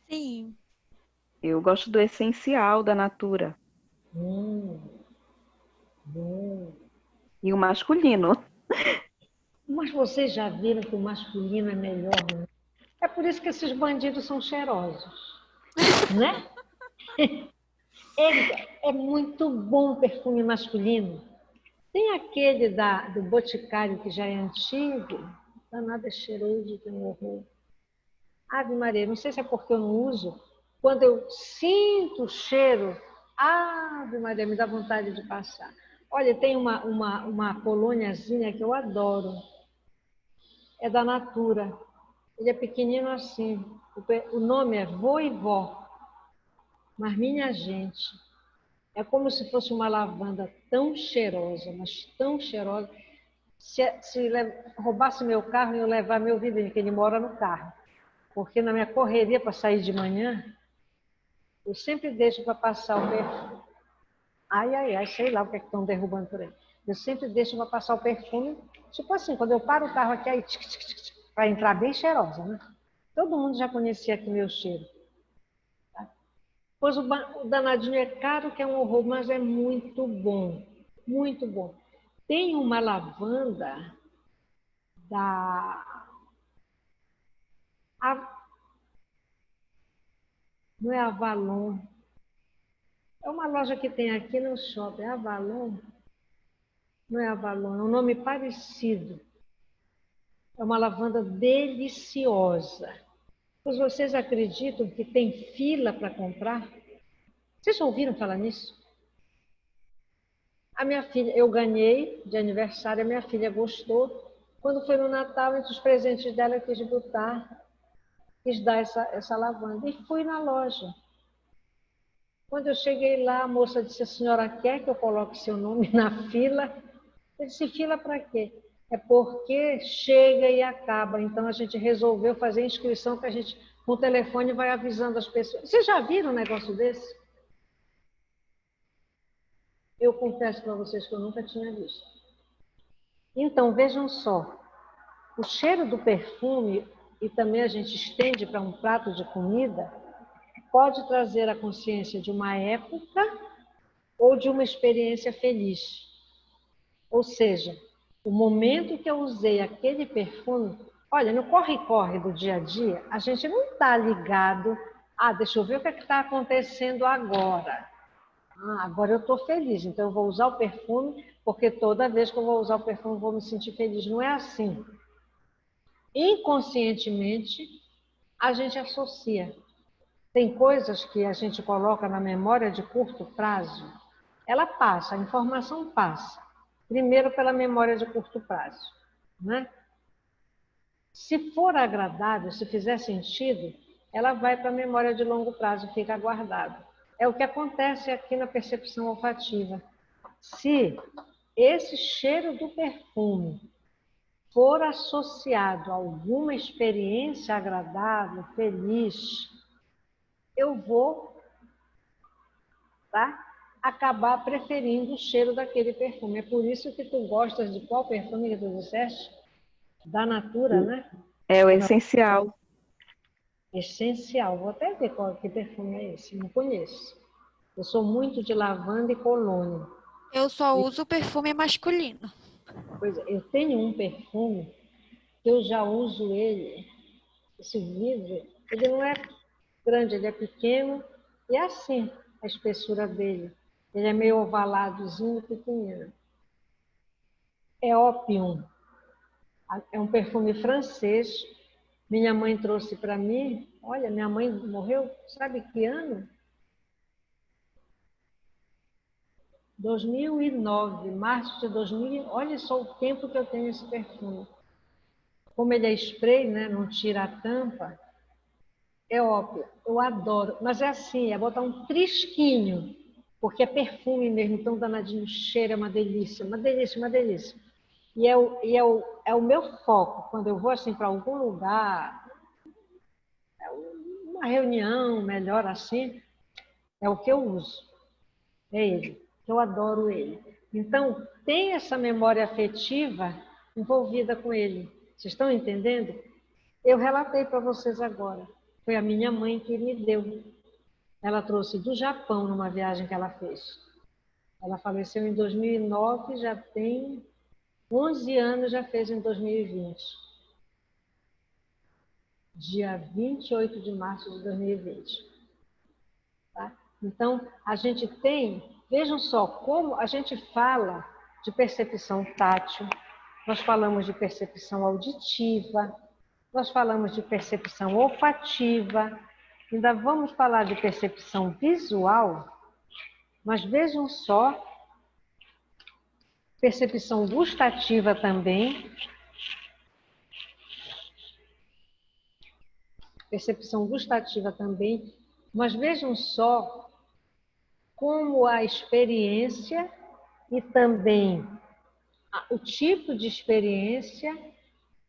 Sim. eu gosto do essencial da Natura. Bom. E o masculino. Mas vocês já viram que o masculino é melhor, né? É por isso que esses bandidos são cheirosos, né? É muito bom o perfume masculino. Tem aquele do Boticário, que já é antigo, danado, é cheiroso, tem um horror. Ave Maria, não sei se é porque eu não uso. Quando eu sinto o cheiro, Ave Maria, me dá vontade de passar. Olha, tem uma colôniazinha que eu adoro. É da Natura. Ele é pequenino assim. O nome é Vô e Vó. Mas, minha gente, é como se fosse uma lavanda tão cheirosa, mas tão cheirosa. Se roubasse meu carro, eu levar meu vizinho, que ele mora no carro. Porque na minha correria para sair de manhã, eu sempre deixo para passar o perfume. Ai, sei lá o que é que estão derrubando por aí. Eu sempre deixo para passar o perfume. Tipo assim, quando eu paro o carro aqui, aí para entrar bem cheirosa, né? Todo mundo já conhecia aqui meu cheiro. Tá? Pois o danadinho é caro, que é um horror, mas é muito bom. Muito bom. Tem uma lavanda não é Avalon. É uma loja que tem aqui no shopping. É Avalon? Não é Avalon, é um nome parecido. É uma lavanda deliciosa. Pois vocês acreditam que tem fila para comprar? Vocês já ouviram falar nisso? A minha filha, eu ganhei de aniversário, a minha filha gostou. Quando foi no Natal, entre os presentes dela, eu quis dar essa lavanda. E fui na loja. Quando eu cheguei lá, a moça disse: a senhora quer que eu coloque seu nome na fila? Eu disse: fila para quê? É porque chega e acaba. Então, a gente resolveu fazer inscrição, que a gente, com o telefone, vai avisando as pessoas. Vocês já viram um negócio desse? Eu confesso para vocês que eu nunca tinha visto. Então, vejam só. O cheiro do perfume, e também a gente estende para um prato de comida, pode trazer a consciência de uma época ou de uma experiência feliz. Ou seja, o momento que eu usei aquele perfume, olha, no corre-corre do dia a dia, a gente não está ligado, deixa eu ver o que está acontecendo agora. Agora eu estou feliz, então eu vou usar o perfume, porque toda vez que eu vou usar o perfume eu vou me sentir feliz. Não é assim. Inconscientemente, a gente associa. Tem coisas que a gente coloca na memória de curto prazo, ela passa, a informação passa. Primeiro pela memória de curto prazo, né? Se for agradável, se fizer sentido, ela vai para a memória de longo prazo, fica guardada. É o que acontece aqui na percepção olfativa. Se esse cheiro do perfume for associado a alguma experiência agradável, feliz, eu vou, tá, acabar preferindo o cheiro daquele perfume. É por isso que tu gostas de qual perfume que tu disseste? Da Natura, né? É o essencial. Essencial. Vou até ver que perfume é esse. Não conheço. Eu sou muito de lavanda e colônia. Eu só uso perfume masculino. Pois é, eu tenho um perfume que eu já uso ele. Esse vidro, ele não é grande, ele é pequeno. E é assim a espessura dele. Ele é meio ovaladozinho, pequenino. É Opium. É um perfume francês. Minha mãe trouxe para mim. Olha, minha mãe morreu, sabe que ano? 2009, março de 2000. Olha só o tempo que eu tenho esse perfume. Como ele é spray, né? Não tira a tampa. É óbvio, eu adoro. Mas é assim, é botar um trisquinho, porque é perfume mesmo, tão danadinho, cheiro, é uma delícia, uma delícia, uma delícia. E é o meu foco, quando eu vou assim para algum lugar, uma reunião, melhor assim, é o que eu uso. É ele, eu adoro ele. Então, tem essa memória afetiva envolvida com ele. Vocês estão entendendo? Eu relatei para vocês agora. Foi a minha mãe que me deu. Ela trouxe do Japão numa viagem que ela fez. Ela faleceu em 2009, já tem 11 anos, já fez em 2020. Dia 28 de março de 2020. Tá? Então, a gente tem, vejam só, como a gente fala de percepção tátil, nós falamos de percepção auditiva, nós falamos de percepção olfativa, ainda vamos falar de percepção visual, mas vejam só, percepção gustativa também, mas vejam só como a experiência e também o tipo de experiência,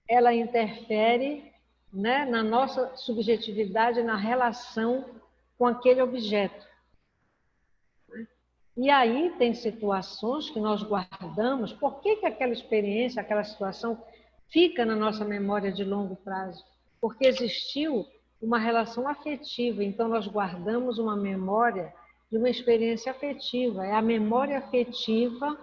ela interfere, né, na nossa subjetividade, na relação com aquele objeto. E aí tem situações que nós guardamos. Por que que aquela experiência, aquela situação fica na nossa memória de longo prazo? Porque existiu uma relação afetiva, então nós guardamos uma memória de uma experiência afetiva. É a memória afetiva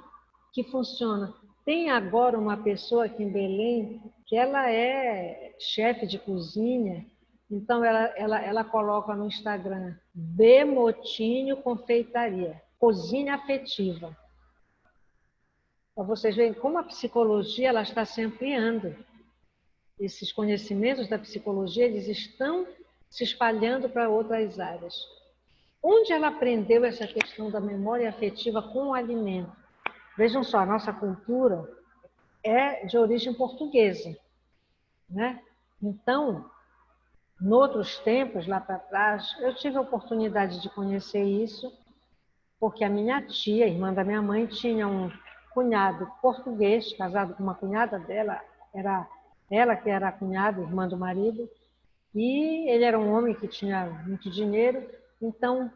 que funciona. Tem agora uma pessoa aqui em Belém que ela é chefe de cozinha, então ela coloca no Instagram Bemotinho Confeitaria, cozinha afetiva. Para vocês verem como a psicologia ela está se ampliando. Esses conhecimentos da psicologia eles estão se espalhando para outras áreas. Onde ela aprendeu essa questão da memória afetiva com o alimento? Vejam só, a nossa cultura é de origem portuguesa, né? Então, noutros tempos, lá para trás, eu tive a oportunidade de conhecer isso, porque a minha tia, irmã da minha mãe, tinha um cunhado português, casado com uma cunhada dela, era ela que era a cunhada, irmã do marido, e ele era um homem que tinha muito dinheiro, então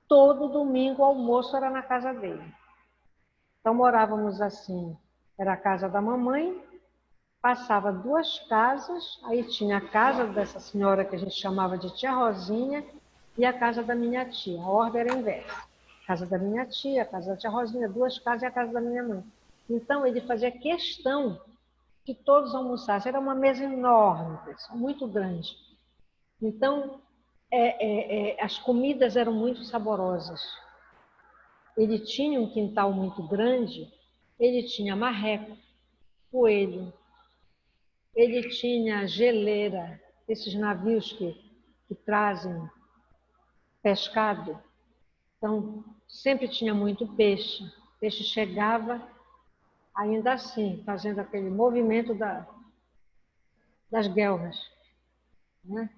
todo domingo o almoço era na casa dele. Então morávamos assim, era a casa da mamãe, passava 2 casas, aí tinha a casa dessa senhora que a gente chamava de tia Rosinha e a casa da minha tia, a ordem era inversa. Casa da minha tia, a casa da tia Rosinha, 2 casas e a casa da minha mãe. Então ele fazia questão que todos almoçassem, era uma mesa enorme, pessoal, muito grande. Então as comidas eram muito saborosas. Ele tinha um quintal muito grande, ele tinha marreco, coelho, ele tinha geleira, esses navios que trazem pescado. Então, sempre tinha muito peixe. O peixe chegava, ainda assim, fazendo aquele movimento das guelras, né?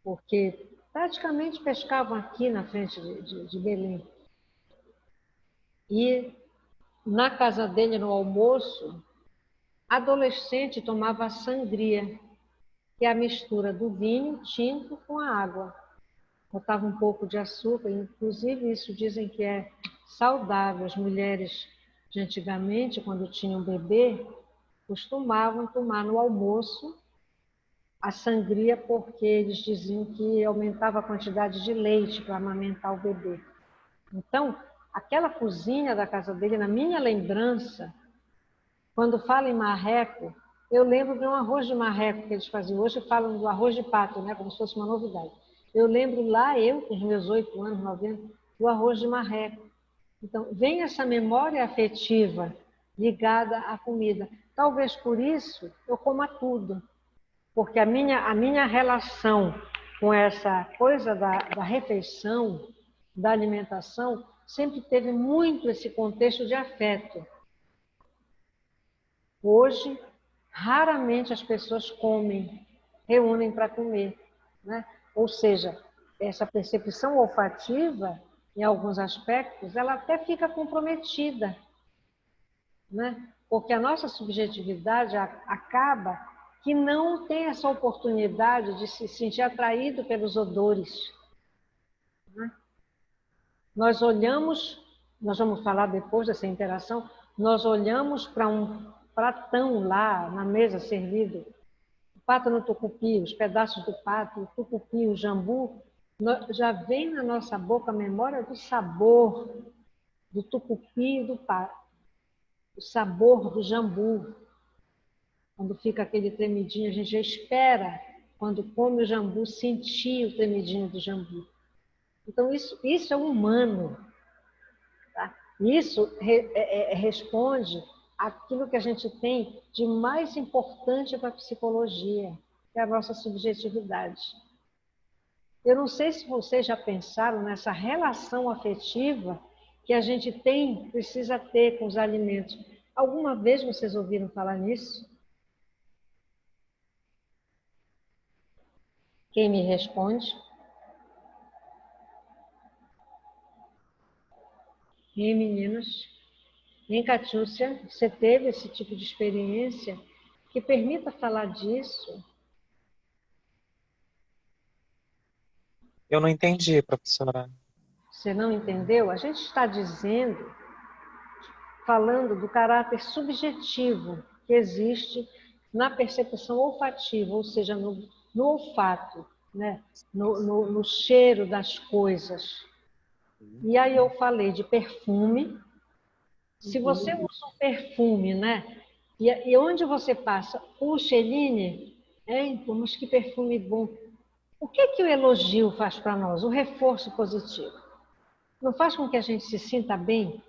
Porque praticamente pescavam aqui na frente de Belém. E na casa dele, no almoço, adolescente tomava sangria, que é a mistura do vinho tinto com a água. Botava um pouco de açúcar, inclusive isso dizem que é saudável. As mulheres de antigamente, quando tinham bebê, costumavam tomar no almoço a sangria, porque eles diziam que aumentava a quantidade de leite para amamentar o bebê. Então, aquela cozinha da casa dele, na minha lembrança, quando fala em marreco, eu lembro de um arroz de marreco que eles faziam. Hoje falam do arroz de pato, né, como se fosse uma novidade. Eu lembro lá, eu, com os meus 8 anos, 9 anos, do arroz de marreco. Então, vem essa memória afetiva ligada à comida. Talvez por isso eu coma tudo, porque a minha relação com essa coisa da refeição, da alimentação, sempre teve muito esse contexto de afeto. Hoje, raramente as pessoas comem, reúnem para comer, né? Ou seja, essa percepção olfativa, em alguns aspectos, ela até fica comprometida, né? Porque a nossa subjetividade acaba que não tem essa oportunidade de se sentir atraído pelos odores, né? Nós olhamos, nós vamos falar depois dessa interação, nós olhamos para um pratão lá na mesa servido, o pato no tucupi, os pedaços do pato, o tucupi, o jambu, já vem na nossa boca a memória do sabor do tucupi e do pato, o sabor do jambu. Quando fica aquele tremidinho, a gente já espera, quando come o jambu, sentir o tremidinho do jambu. Então, isso é humano. Tá? Isso responde àquilo que a gente tem de mais importante para a psicologia, que é a nossa subjetividade. Eu não sei se vocês já pensaram nessa relação afetiva que a gente precisa ter com os alimentos. Alguma vez vocês ouviram falar nisso? Quem me responde? E meninas? Em Catiúcia, você teve esse tipo de experiência que permita falar disso? Eu não entendi, professora. Você não entendeu? A gente está falando do caráter subjetivo que existe na percepção olfativa, ou seja, no olfato, né? no cheiro das coisas. E aí eu falei de perfume. Se você usa um perfume, né? E onde você passa, puxa, Eline, mas que perfume bom. O que o elogio faz para nós? O reforço positivo. Não faz com que a gente se sinta bem?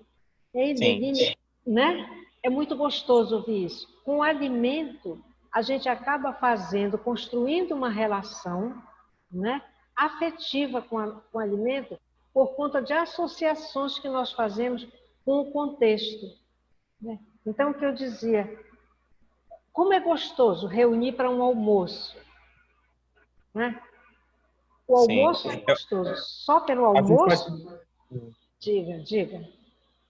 Eline, né? É muito gostoso ouvir isso. Com o alimento, a gente acaba construindo uma relação, né, afetiva com o alimento por conta de associações que nós fazemos com o contexto. Né? Então, o que eu dizia, como é gostoso reunir para um almoço, né? O almoço é gostoso. Só pelo almoço? Diga.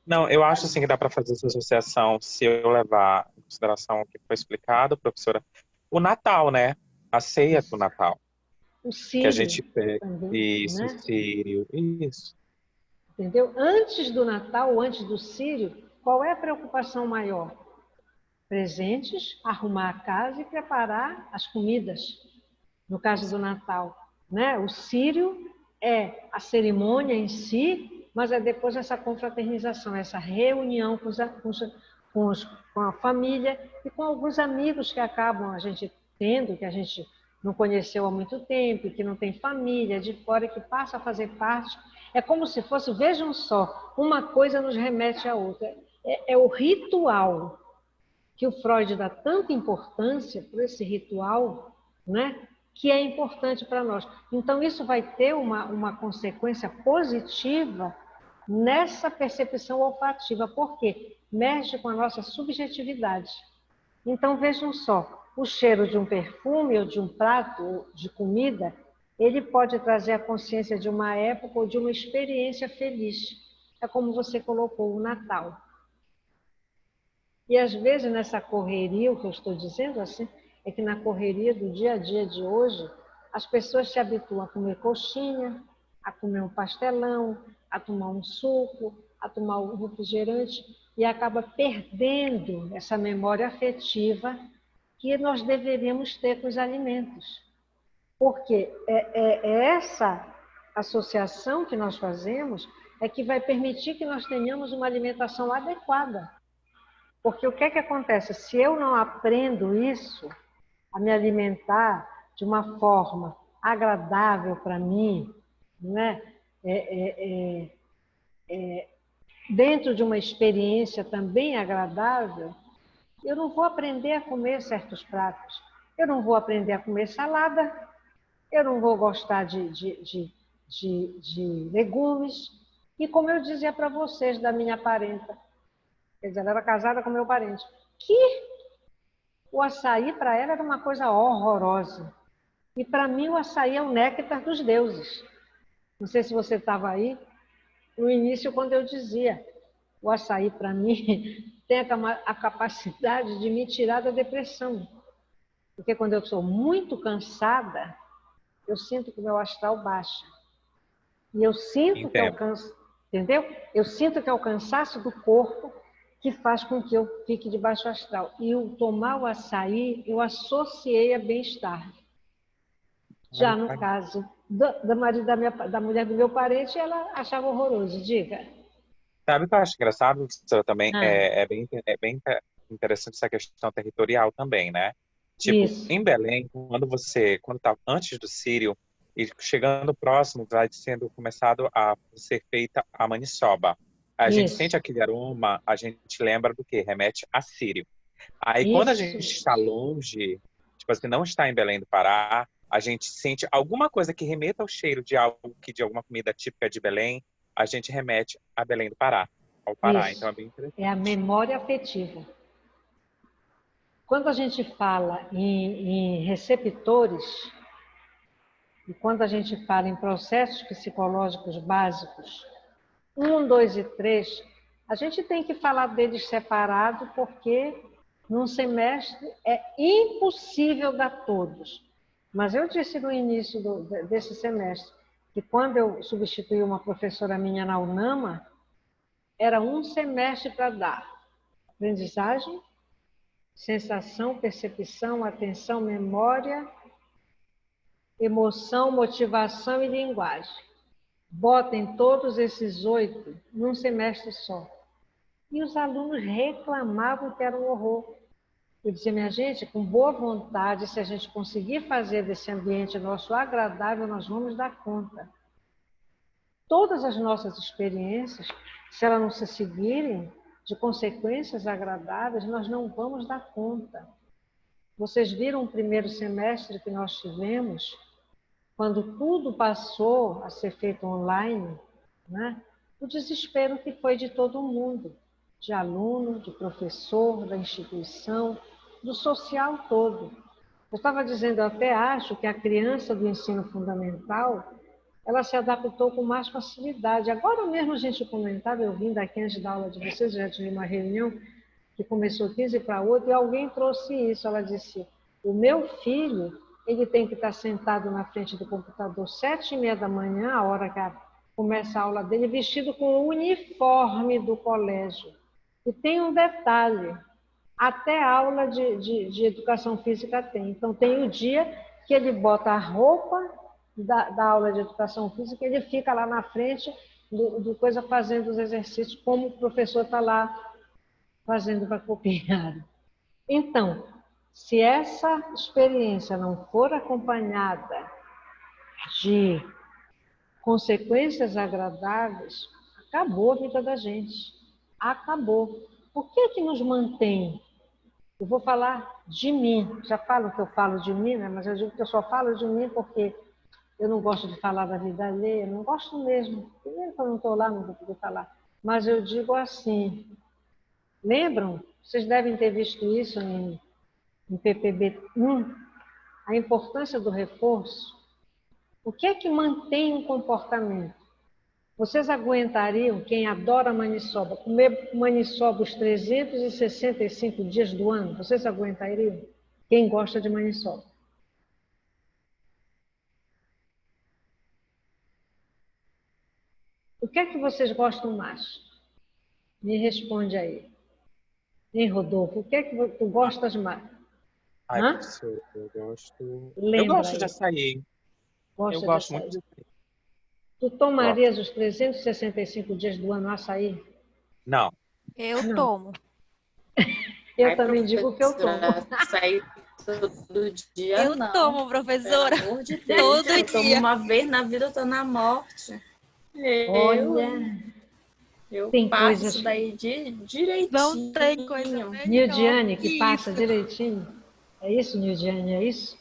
Não, eu acho assim que dá para fazer essa associação se eu levar em consideração o que foi explicado, professora. O Natal, né? A ceia do Natal. O Sírio. Que a gente pega. Também, Isso, né? o Sírio. Isso. Entendeu? Antes do Natal, antes do Sírio, qual é a preocupação maior? Presentes, arrumar a casa e preparar as comidas. No caso do Natal, né? O Sírio é a cerimônia em si, mas é depois essa confraternização, essa reunião com a família e com alguns amigos que acabam a gente tendo, que a gente não conheceu há muito tempo, e que não tem família de fora, que passa a fazer parte. É como se fosse, vejam só, uma coisa nos remete à outra. É o ritual que o Freud dá tanta importância por esse ritual, né? Que é importante para nós. Então, isso vai ter uma consequência positiva nessa percepção olfativa, porque mexe com a nossa subjetividade. Então, vejam só, o cheiro de um perfume ou de um prato de comida, ele pode trazer a consciência de uma época ou de uma experiência feliz. É como você colocou o Natal. E às vezes nessa correria, o que eu estou dizendo assim, é que na correria do dia a dia de hoje, as pessoas se habituam a comer coxinha, a comer um pastelão, a tomar um suco, a tomar um refrigerante e acaba perdendo essa memória afetiva que nós deveríamos ter com os alimentos. Porque é essa associação que nós fazemos é que vai permitir que nós tenhamos uma alimentação adequada. Porque o que é que acontece? Se eu não aprendo isso, a me alimentar de uma forma agradável para mim, né? Dentro de uma experiência também agradável, eu não vou aprender a comer certos pratos. Eu não vou aprender a comer salada, eu não vou gostar de legumes. E como eu dizia para vocês da minha parenta, quer dizer, ela era casada com meu parente, que o açaí para ela era uma coisa horrorosa. E para mim o açaí é o néctar dos deuses. Não sei se você estava aí, no início quando eu dizia, o açaí para mim tem a capacidade de me tirar da depressão. Porque quando eu sou muito cansada, eu sinto que o meu astral baixa. E eu sinto que é o cansaço, entendeu? Eu sinto que é o cansaço do corpo que faz com que eu fique de baixo astral. E o tomar o açaí, eu associei a bem-estar. Já no caso da mulher do meu parente, ela achava horroroso. Diga. Sabe o que eu acho engraçado, professora, também? É bem interessante essa questão territorial também, né? Tipo, Isso. em Belém, quando tá antes do Sírio, E chegando próximo, vai sendo começado a ser feita a maniçoba. A gente Isso. sente aquele aroma, a gente lembra do quê? Remete a Sírio. Aí, quando a Isso. gente está longe, tipo assim, não está em Belém do Pará, a gente sente alguma coisa que remeta ao cheiro de algo de alguma comida típica de Belém, a gente remete a Belém do Pará, ao Pará. Isso. Então é bem interessante. É a memória afetiva. Quando a gente fala em receptores, e quando a gente fala em processos psicológicos básicos, 1, 2 e 3, a gente tem que falar deles separado, porque num semestre é impossível dar todos. Mas eu disse no início desse semestre que quando eu substituí uma professora minha na UNAMA, era um semestre para dar aprendizagem, sensação, percepção, atenção, memória, emoção, motivação e linguagem. Botem todos esses 8 num semestre só. E os alunos reclamavam que era um horror. Eu dizia, minha gente, com boa vontade, se a gente conseguir fazer desse ambiente nosso agradável, nós vamos dar conta. Todas as nossas experiências, se elas não se seguirem de consequências agradáveis, nós não vamos dar conta. Vocês viram o primeiro semestre que nós tivemos, quando tudo passou a ser feito online, né? O desespero que foi de todo mundo, de aluno, de professor, da instituição, do social todo. Eu estava dizendo, eu até acho que a criança do ensino fundamental, ela se adaptou com mais facilidade. Agora mesmo a gente comentava, eu vim daqui antes da aula de vocês, já tive uma reunião que começou 15 para 8, e alguém trouxe isso. Ela disse, o meu filho, ele tem que estar sentado na frente do computador 7h30 da manhã, a hora que começa a aula dele, vestido com o uniforme do colégio. E tem um detalhe, até a aula de educação física tem. Então, tem o dia que ele bota a roupa da aula de educação física, ele fica lá na frente do coisa fazendo os exercícios, como o professor está lá fazendo para copiar. Então, se essa experiência não for acompanhada de consequências agradáveis, acabou a vida da gente. Acabou. Por que que nos mantém? Eu vou falar de mim. Já falo que eu falo de mim, né? Mas eu digo que eu só falo de mim porque eu não gosto de falar da vida alheia, não gosto mesmo. Primeiro que eu não estou lá, não vou poder falar. Mas eu digo assim, lembram? Vocês devem ter visto isso em PPB-1, a importância do reforço. O que é que mantém um comportamento? Vocês aguentariam, quem adora maniçoba, comer maniçoba os 365 dias do ano? Vocês aguentariam? Quem gosta de maniçoba? O que é que vocês gostam mais? Me responde aí. Hein, Rodolfo? O que é que tu gostas mais? Ai, Hã? professor, eu Lembra gosto aí. de açaí. Gosta Eu de gosto açaí. muito de açaí. Tu tomarias os 365 dias do ano açaí? Não. Eu Não. tomo. Eu Ai, também digo que eu tomo. professora, sair todo dia, Eu não. tomo, professora. Pelo amor de Deus, Todo eu tomo dia. uma vez na vida, eu tô na morte. Olha, Eu tem passo coisas- isso daí direitinho. Não tem coisa melhor Nildiane, que passa isso. direitinho. É isso, Nildiane, é isso?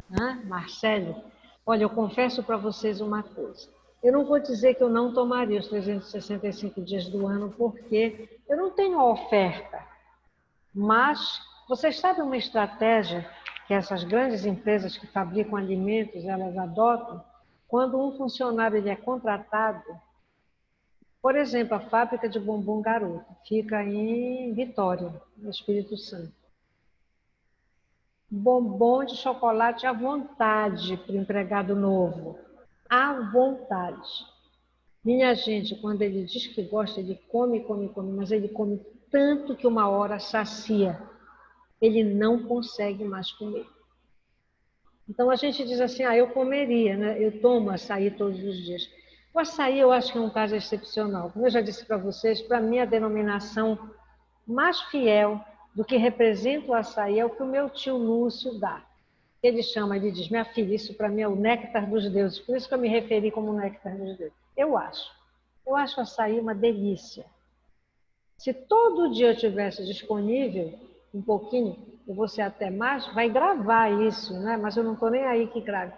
Hã? Marcelo? Olha, eu confesso para vocês uma coisa. Eu não vou dizer que eu não tomaria os 365 dias do ano, porque eu não tenho a oferta. Mas vocês sabem uma estratégia que essas grandes empresas que fabricam alimentos, elas adotam? Quando um funcionário ele é contratado, por exemplo, a fábrica de bombom Garoto, fica em Vitória, no Espírito Santo. Bombom de chocolate à vontade para o empregado novo. À vontade. Minha gente, quando ele diz que gosta, ele come, mas ele come tanto que uma hora sacia. Ele não consegue mais comer. Então a gente diz assim, eu comeria, né? Eu tomo açaí todos os dias. O açaí eu acho que é um caso excepcional. Como eu já disse para vocês, para mim a denominação mais fiel do que representa o açaí é o que o meu tio Lúcio dá. Ele diz, minha filha, isso para mim é o néctar dos deuses. Por isso que eu me referi como néctar dos deuses. Eu acho. Eu acho açaí uma delícia. Se todo dia eu tivesse disponível um pouquinho, eu vou ser até mais, vai gravar isso, né? Mas eu não estou nem aí que grave.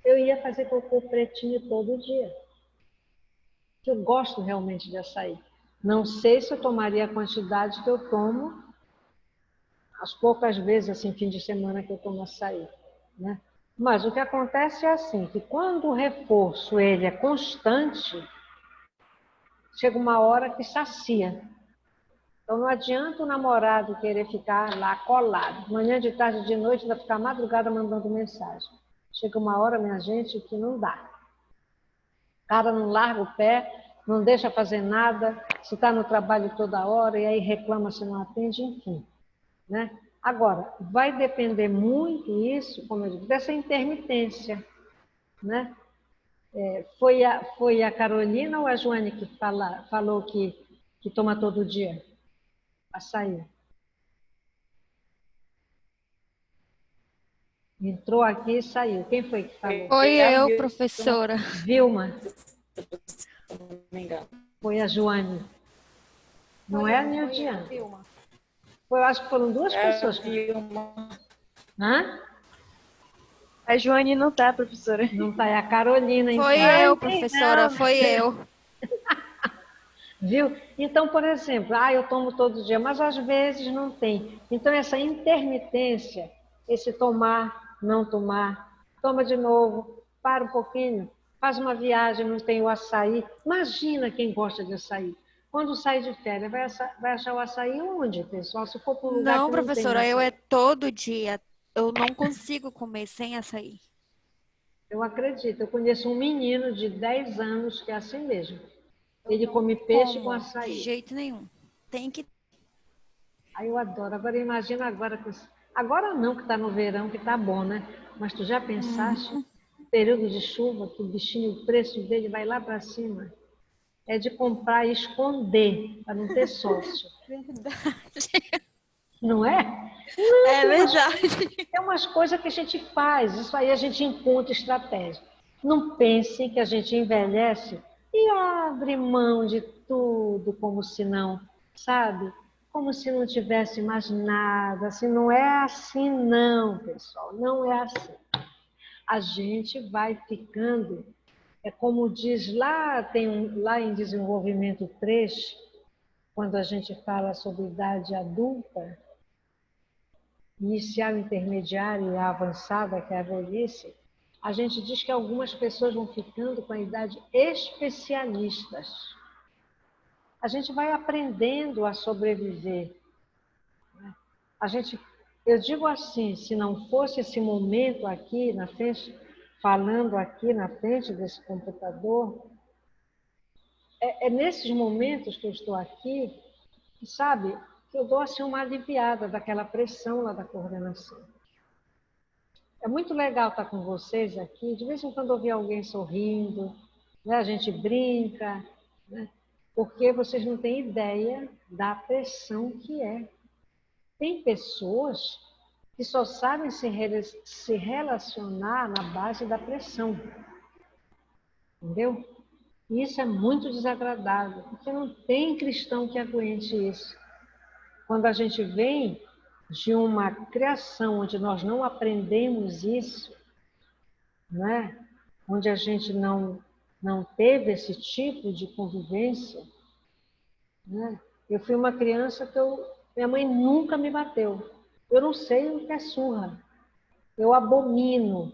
Eu ia fazer cocô pretinho todo dia. Eu gosto realmente de açaí. Não sei se eu tomaria a quantidade que eu tomo as poucas vezes, assim, fim de semana que eu tomo açaí, né? Mas o que acontece é assim, que quando o reforço ele é constante, chega uma hora que sacia. Então não adianta o namorado querer ficar lá colado, manhã, de tarde, de noite, ainda ficar madrugada mandando mensagem. Chega uma hora, minha gente, que não dá. O cara não larga o pé, não deixa fazer nada, se está no trabalho toda hora e aí reclama se não atende, enfim, né? Agora, vai depender muito isso, como eu digo, dessa intermitência, né? Foi a Carolina ou a Joane que falou que toma todo dia açaí? Entrou aqui e saiu. Quem foi que falou? Foi Já eu, viu, professora. Vilma. se eu não me engano. Foi a Joane. Não é a Nildiana. Vilma. Eu acho que foram duas pessoas. Hã? A Joane não tá, professora. Não tá, é a Carolina. Então. Foi eu, professora, foi eu. Viu? Então, por exemplo, eu tomo todo dia, mas às vezes não tem. Então, essa intermitência, esse tomar, não tomar, toma de novo, para um pouquinho, faz uma viagem, não tem o açaí. Imagina quem gosta de açaí. Quando sai de férias, vai achar o açaí onde, pessoal? Se for para um lugar Não, que não professora, tem eu açaí. é todo dia. Eu não consigo comer sem açaí. Eu acredito. Eu conheço um menino de 10 anos que é assim mesmo. Ele come peixe com Como? De açaí. jeito nenhum. Tem que. Aí eu adoro. Agora imagina agora. Agora não, que está no verão, que está bom, né? Mas tu já pensaste? Período de chuva, que o bichinho, o preço dele vai lá para cima. É de comprar e esconder, para não ter sócio. Não é? É verdade. É umas coisas que a gente faz. Isso aí a gente encontra estratégia. Não pense que a gente envelhece e abre mão de tudo como se não, sabe? Como se não tivesse mais nada. Assim, não é assim não, pessoal. Não é assim. A gente vai ficando, é como diz lá, lá em Desenvolvimento 3, quando a gente fala sobre idade adulta, inicial, intermediária e avançada, que é a velhice, a gente diz que algumas pessoas vão ficando com a idade especialistas. A gente vai aprendendo a sobreviver. Eu digo assim, se não fosse esse momento aqui na frente, falando aqui na frente desse computador, é nesses momentos que eu estou aqui, sabe, que eu dou assim uma aliviada daquela pressão lá da coordenação. É muito legal estar com vocês aqui. De vez em quando eu vi alguém sorrindo, né? A gente brinca, né? Porque vocês não têm ideia da pressão que é. Tem pessoas que só sabem se relacionar na base da pressão. Entendeu? E isso é muito desagradável, porque não tem cristão que aguente isso. Quando a gente vem de uma criação onde nós não aprendemos isso, né? Onde a gente não teve esse tipo de convivência, né? Eu fui uma criança que minha mãe nunca me bateu. Eu não sei o que é surra. Eu abomino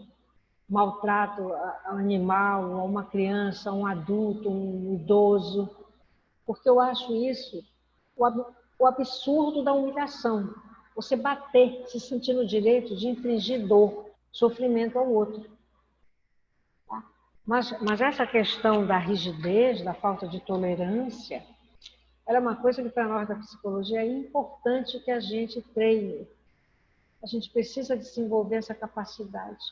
maltrato animal, a uma criança, a um adulto, um idoso, porque eu acho isso o absurdo da humilhação. Você bater, se sentir no direito de infligir dor, sofrimento ao outro. Tá? Mas essa questão da rigidez, da falta de tolerância, ela é uma coisa que para nós da psicologia é importante que a gente treine. A gente precisa desenvolver essa capacidade.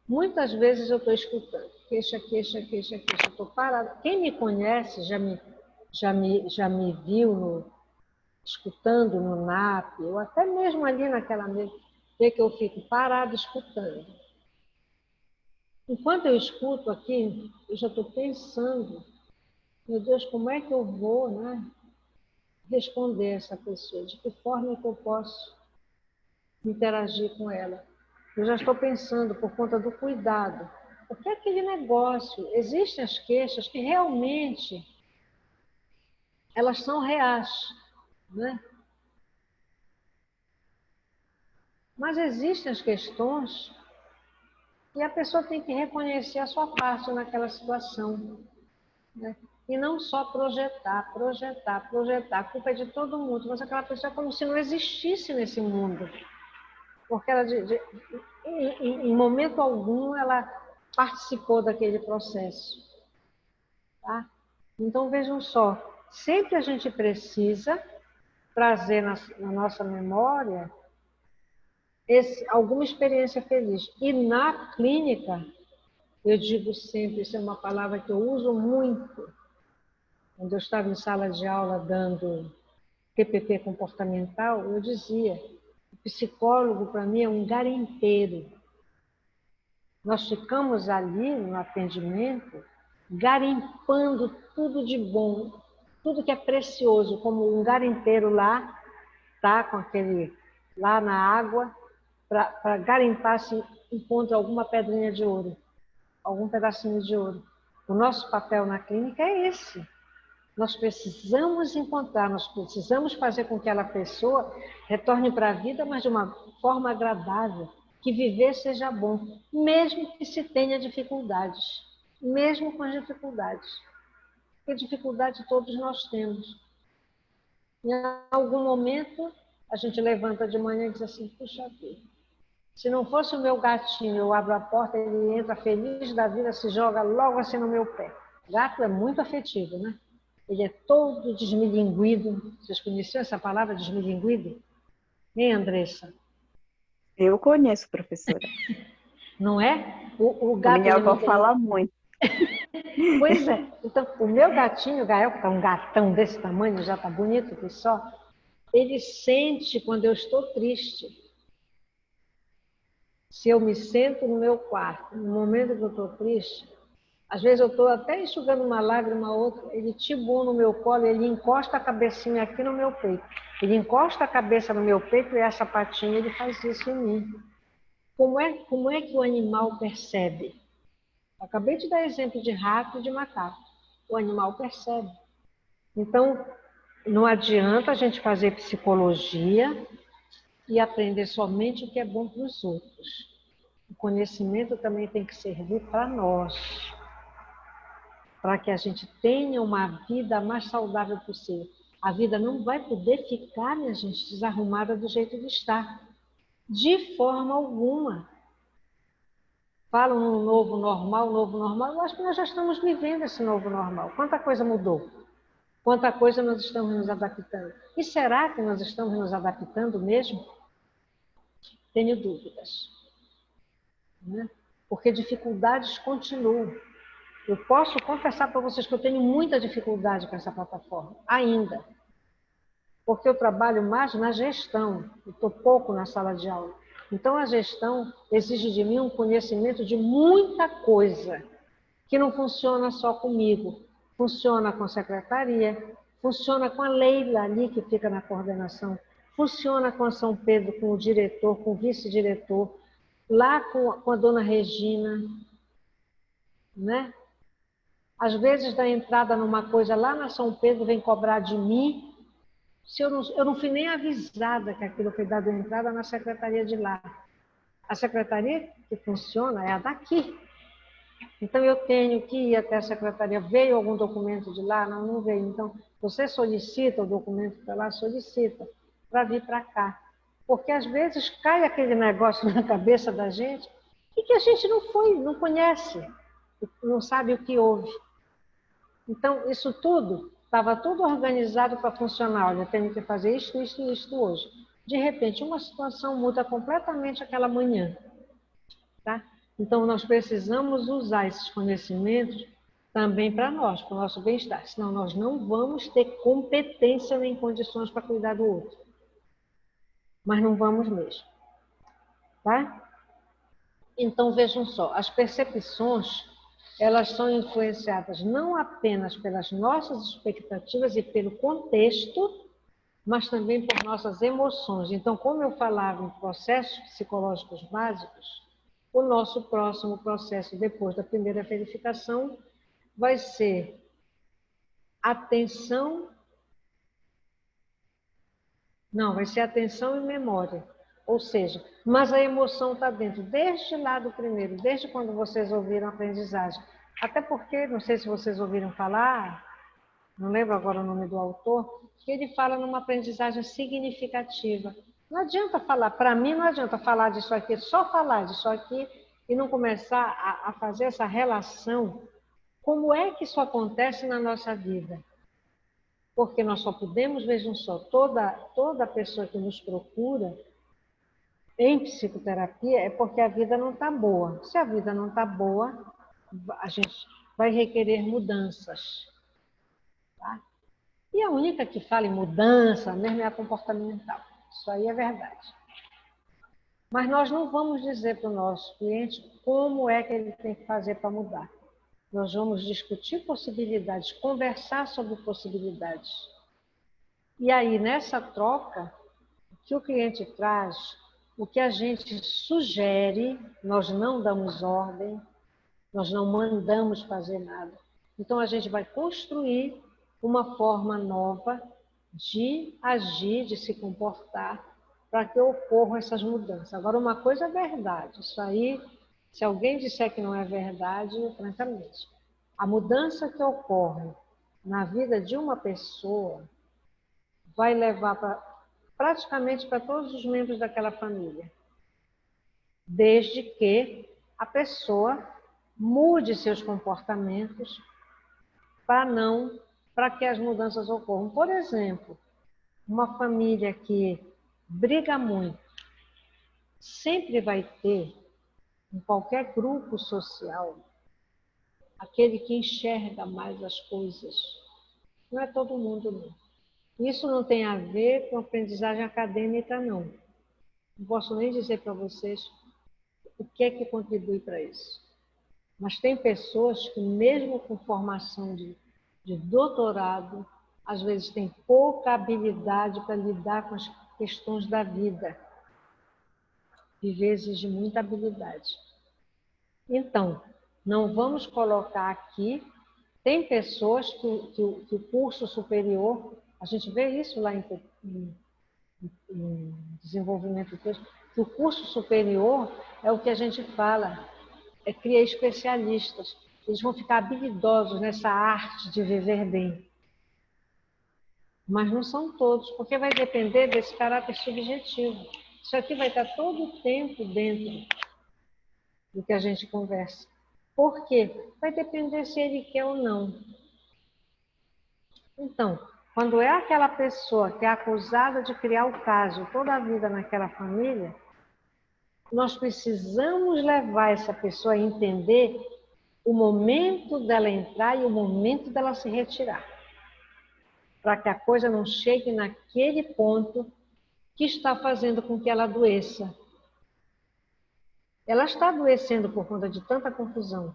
Muitas vezes eu estou escutando queixa, estou parada. Quem me conhece já me viu escutando no NAP, ou até mesmo ali naquela mesa, vê que eu fico parada escutando. Enquanto eu escuto aqui, eu já estou pensando, meu Deus, como é que eu vou, né, responder essa pessoa? De que forma que eu posso interagir com ela? Eu já estou pensando por conta do cuidado. Porque aquele negócio, existem as queixas que realmente elas são reais, né? Mas existem as questões e a pessoa tem que reconhecer a sua parte naquela situação, né? E não só projetar, projetar, projetar. A culpa é de todo mundo, mas aquela pessoa é como se não existisse nesse mundo. Porque ela, em momento algum, ela participou daquele processo. Tá? Então, vejam só, sempre a gente precisa trazer na nossa memória alguma experiência feliz. E na clínica, eu digo sempre, isso é uma palavra que eu uso muito, quando eu estava em sala de aula dando TPP comportamental, eu dizia, o psicólogo para mim é um garimpeiro. Nós ficamos ali no atendimento, garimpando tudo de bom, tudo que é precioso, como um garimpeiro lá, tá, com aquele lá na água, para garimpar se encontra alguma pedrinha de ouro, algum pedacinho de ouro. O nosso papel na clínica é esse. Nós precisamos encontrar, nós precisamos fazer com que aquela pessoa retorne para a vida, mas de uma forma agradável, que viver seja bom, mesmo que se tenha dificuldades, mesmo com as dificuldades. Porque dificuldade todos nós temos. Em algum momento, a gente levanta de manhã e diz assim, puxa vida, se não fosse o meu gatinho, eu abro a porta, ele entra feliz da vida, se joga logo assim no meu pé. Gato é muito afetivo, né? Ele é todo desmilinguido. Vocês conheciam essa palavra, desmilinguido? Hein, Andressa? Eu conheço, professora. Não é? O gato... Minha avó fala muito. Pois é. Então, o meu gatinho, o Gael, que é um gatão desse tamanho, já está bonito que só, ele sente quando eu estou triste. Se eu me sento no meu quarto, no momento que eu estou triste, às vezes eu estou até enxugando uma lágrima, outra, ele tibum no meu colo, ele encosta a cabecinha aqui no meu peito. Ele encosta a cabeça no meu peito e essa patinha, ele faz isso em mim. Como é que o animal percebe? Eu acabei de dar exemplo de rato e de macaco. O animal percebe. Então, não adianta a gente fazer psicologia e aprender somente o que é bom para os outros. O conhecimento também tem que servir para nós, para que a gente tenha uma vida mais saudável possível. A vida não vai poder ficar, minha gente, desarrumada do jeito que está. De forma alguma. Falam no novo normal, eu acho que nós já estamos vivendo esse novo normal. Quanta coisa mudou? Quanta coisa nós estamos nos adaptando? E será que nós estamos nos adaptando mesmo? Tenho dúvidas. Né? Porque dificuldades continuam. Eu posso confessar para vocês que eu tenho muita dificuldade com essa plataforma, ainda. Porque eu trabalho mais na gestão, eu estou pouco na sala de aula. Então, a gestão exige de mim um conhecimento de muita coisa, que não funciona só comigo. Funciona com a secretaria, funciona com a Leila ali, que fica na coordenação, funciona com a São Pedro, com o diretor, com o vice-diretor, lá com a dona Regina, né? Às vezes dá entrada numa coisa lá na São Pedro, vem cobrar de mim, se eu não fui nem avisada que aquilo foi dado entrada na secretaria de lá. A secretaria que funciona é a daqui. Então, eu tenho que ir até a secretaria. Veio algum documento de lá? Não, não veio. Então, você solicita o documento para lá? Solicita, para vir para cá. Porque, às vezes, cai aquele negócio na cabeça da gente e que a gente não conhece, não sabe o que houve. Então, isso tudo, estava tudo organizado para funcionar. Olha, eu tenho que fazer isto, isto e isto hoje. De repente, uma situação muda completamente aquela manhã. Tá? Então, nós precisamos usar esses conhecimentos também para nós, para o nosso bem-estar. Senão, nós não vamos ter competência nem condições para cuidar do outro. Mas não vamos mesmo. Tá? Então, vejam só, as percepções, elas são influenciadas não apenas pelas nossas expectativas e pelo contexto, mas também por nossas emoções. Então, como eu falava em processos psicológicos básicos, o nosso próximo processo, depois da primeira verificação, vai ser atenção. Não, vai ser atenção e memória. Ou seja, mas a emoção está dentro, desde lá do primeiro, desde quando vocês ouviram a aprendizagem. Até porque, não sei se vocês ouviram falar, não lembro agora o nome do autor, que ele fala numa aprendizagem significativa. Não adianta falar, para mim não adianta falar disso aqui, só falar disso aqui e não começar a fazer essa relação. Como é que isso acontece na nossa vida? Porque nós só podemos, vejam só, toda pessoa que nos procura em psicoterapia é porque a vida não está boa. Se a vida não está boa, a gente vai requerer mudanças. Tá? E a única que fala em mudança mesmo é a comportamental. Isso aí é verdade. Mas nós não vamos dizer para o nosso cliente como é que ele tem que fazer para mudar. Nós vamos discutir possibilidades, conversar sobre possibilidades. E aí, nessa troca, o que o cliente traz, o que a gente sugere, nós não damos ordem, nós não mandamos fazer nada. Então, a gente vai construir uma forma nova de agir, de se comportar, para que ocorram essas mudanças. Agora, uma coisa é verdade, isso aí, se alguém disser que não é verdade, francamente, a mudança que ocorre na vida de uma pessoa vai levar praticamente para todos os membros daquela família, desde que a pessoa mude seus comportamentos para que as mudanças ocorram. Por exemplo, uma família que briga muito, sempre vai ter, em qualquer grupo social, aquele que enxerga mais as coisas. Não é todo mundo, não. Isso não tem a ver com aprendizagem acadêmica, não. Não posso nem dizer para vocês o que é que contribui para isso. Mas tem pessoas que, mesmo com formação de doutorado, às vezes têm pouca habilidade para lidar com as questões da vida. Viver exige muita habilidade. Então, não vamos colocar aqui. Tem pessoas que o curso superior, a gente vê isso lá em desenvolvimento do texto, que o curso superior é o que a gente fala, é criar especialistas. Eles vão ficar habilidosos nessa arte de viver bem. Mas não são todos, porque vai depender desse caráter subjetivo. Isso aqui vai estar todo o tempo dentro do que a gente conversa. Por quê? Vai depender se ele quer ou não. Então, quando é aquela pessoa que é acusada de criar o caso toda a vida naquela família, nós precisamos levar essa pessoa a entender o momento dela entrar e o momento dela se retirar, para que a coisa não chegue naquele ponto que está fazendo com que ela adoeça. Ela está adoecendo por conta de tanta confusão,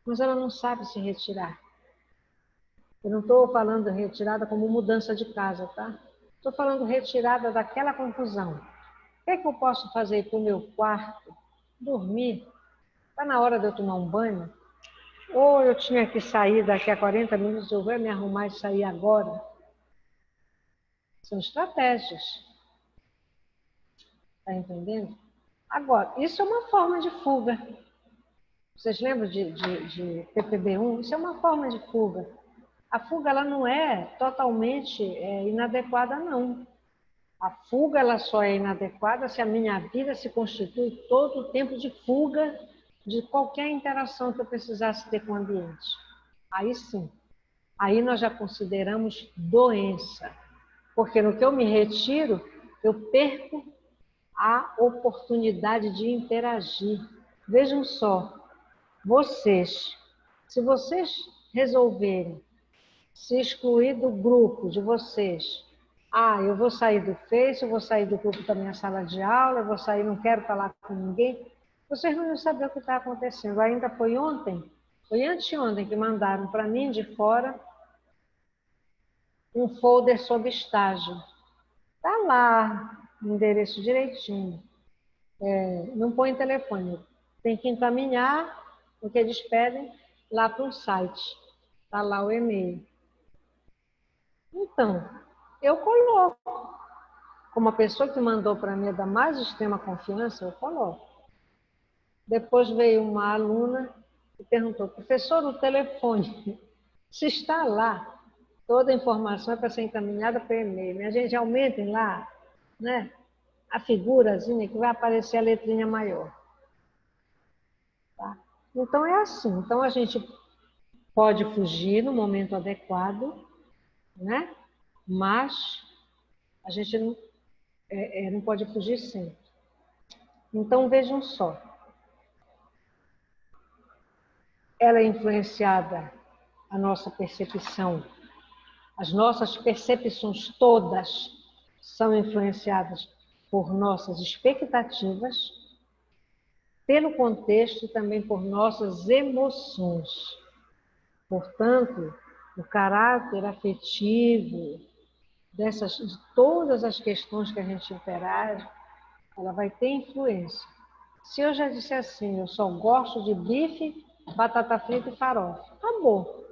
mas ela não sabe se retirar. Eu não estou falando retirada como mudança de casa, tá? Estou falando retirada daquela confusão. O que é que eu posso fazer para o meu quarto? Dormir? Está na hora de eu tomar um banho? Ou eu tinha que sair daqui a 40 minutos, eu vou me arrumar e sair agora? São estratégias. Está entendendo? Agora, isso é uma forma de fuga. Vocês lembram de PPB1? Isso é uma forma de fuga. A fuga ela não é totalmente inadequada, não. A fuga ela só é inadequada se a minha vida se constitui todo o tempo de fuga de qualquer interação que eu precisasse ter com o ambiente. Aí sim. Aí nós já consideramos doença. Porque no que eu me retiro, eu perco a oportunidade de interagir. Vejam só, se vocês resolverem se excluir do grupo de vocês, eu vou sair do Face, eu vou sair do grupo da minha sala de aula, eu vou sair, não quero falar com ninguém, Vocês não iam saber o que está acontecendo. Ainda foi ontem, foi anteontem que mandaram para mim de fora um folder sobre estágio. Está lá, o endereço direitinho. Não põe telefone. Tem que encaminhar o que eles pedem lá para um site. Está lá o e-mail. Então, eu coloco. Como a pessoa que mandou para mim é da mais extrema confiança, eu coloco. Depois veio uma aluna e perguntou, professor, o telefone, se está lá, toda a informação é para ser encaminhada para e-mail. Minha gente, aumentem lá, né? A figurazinha que vai aparecer a letrinha maior. Tá? Então é assim. Então a gente pode fugir no momento adequado, né? Mas a gente não pode fugir sempre. Então vejam só. Ela é influenciada, a nossa percepção, as nossas percepções todas são influenciadas por nossas expectativas, pelo contexto e também por nossas emoções. Portanto, o caráter afetivo de todas as questões que a gente interage, ela vai ter influência. Se eu já disser assim, eu só gosto de bife, batata frita e farofa, acabou.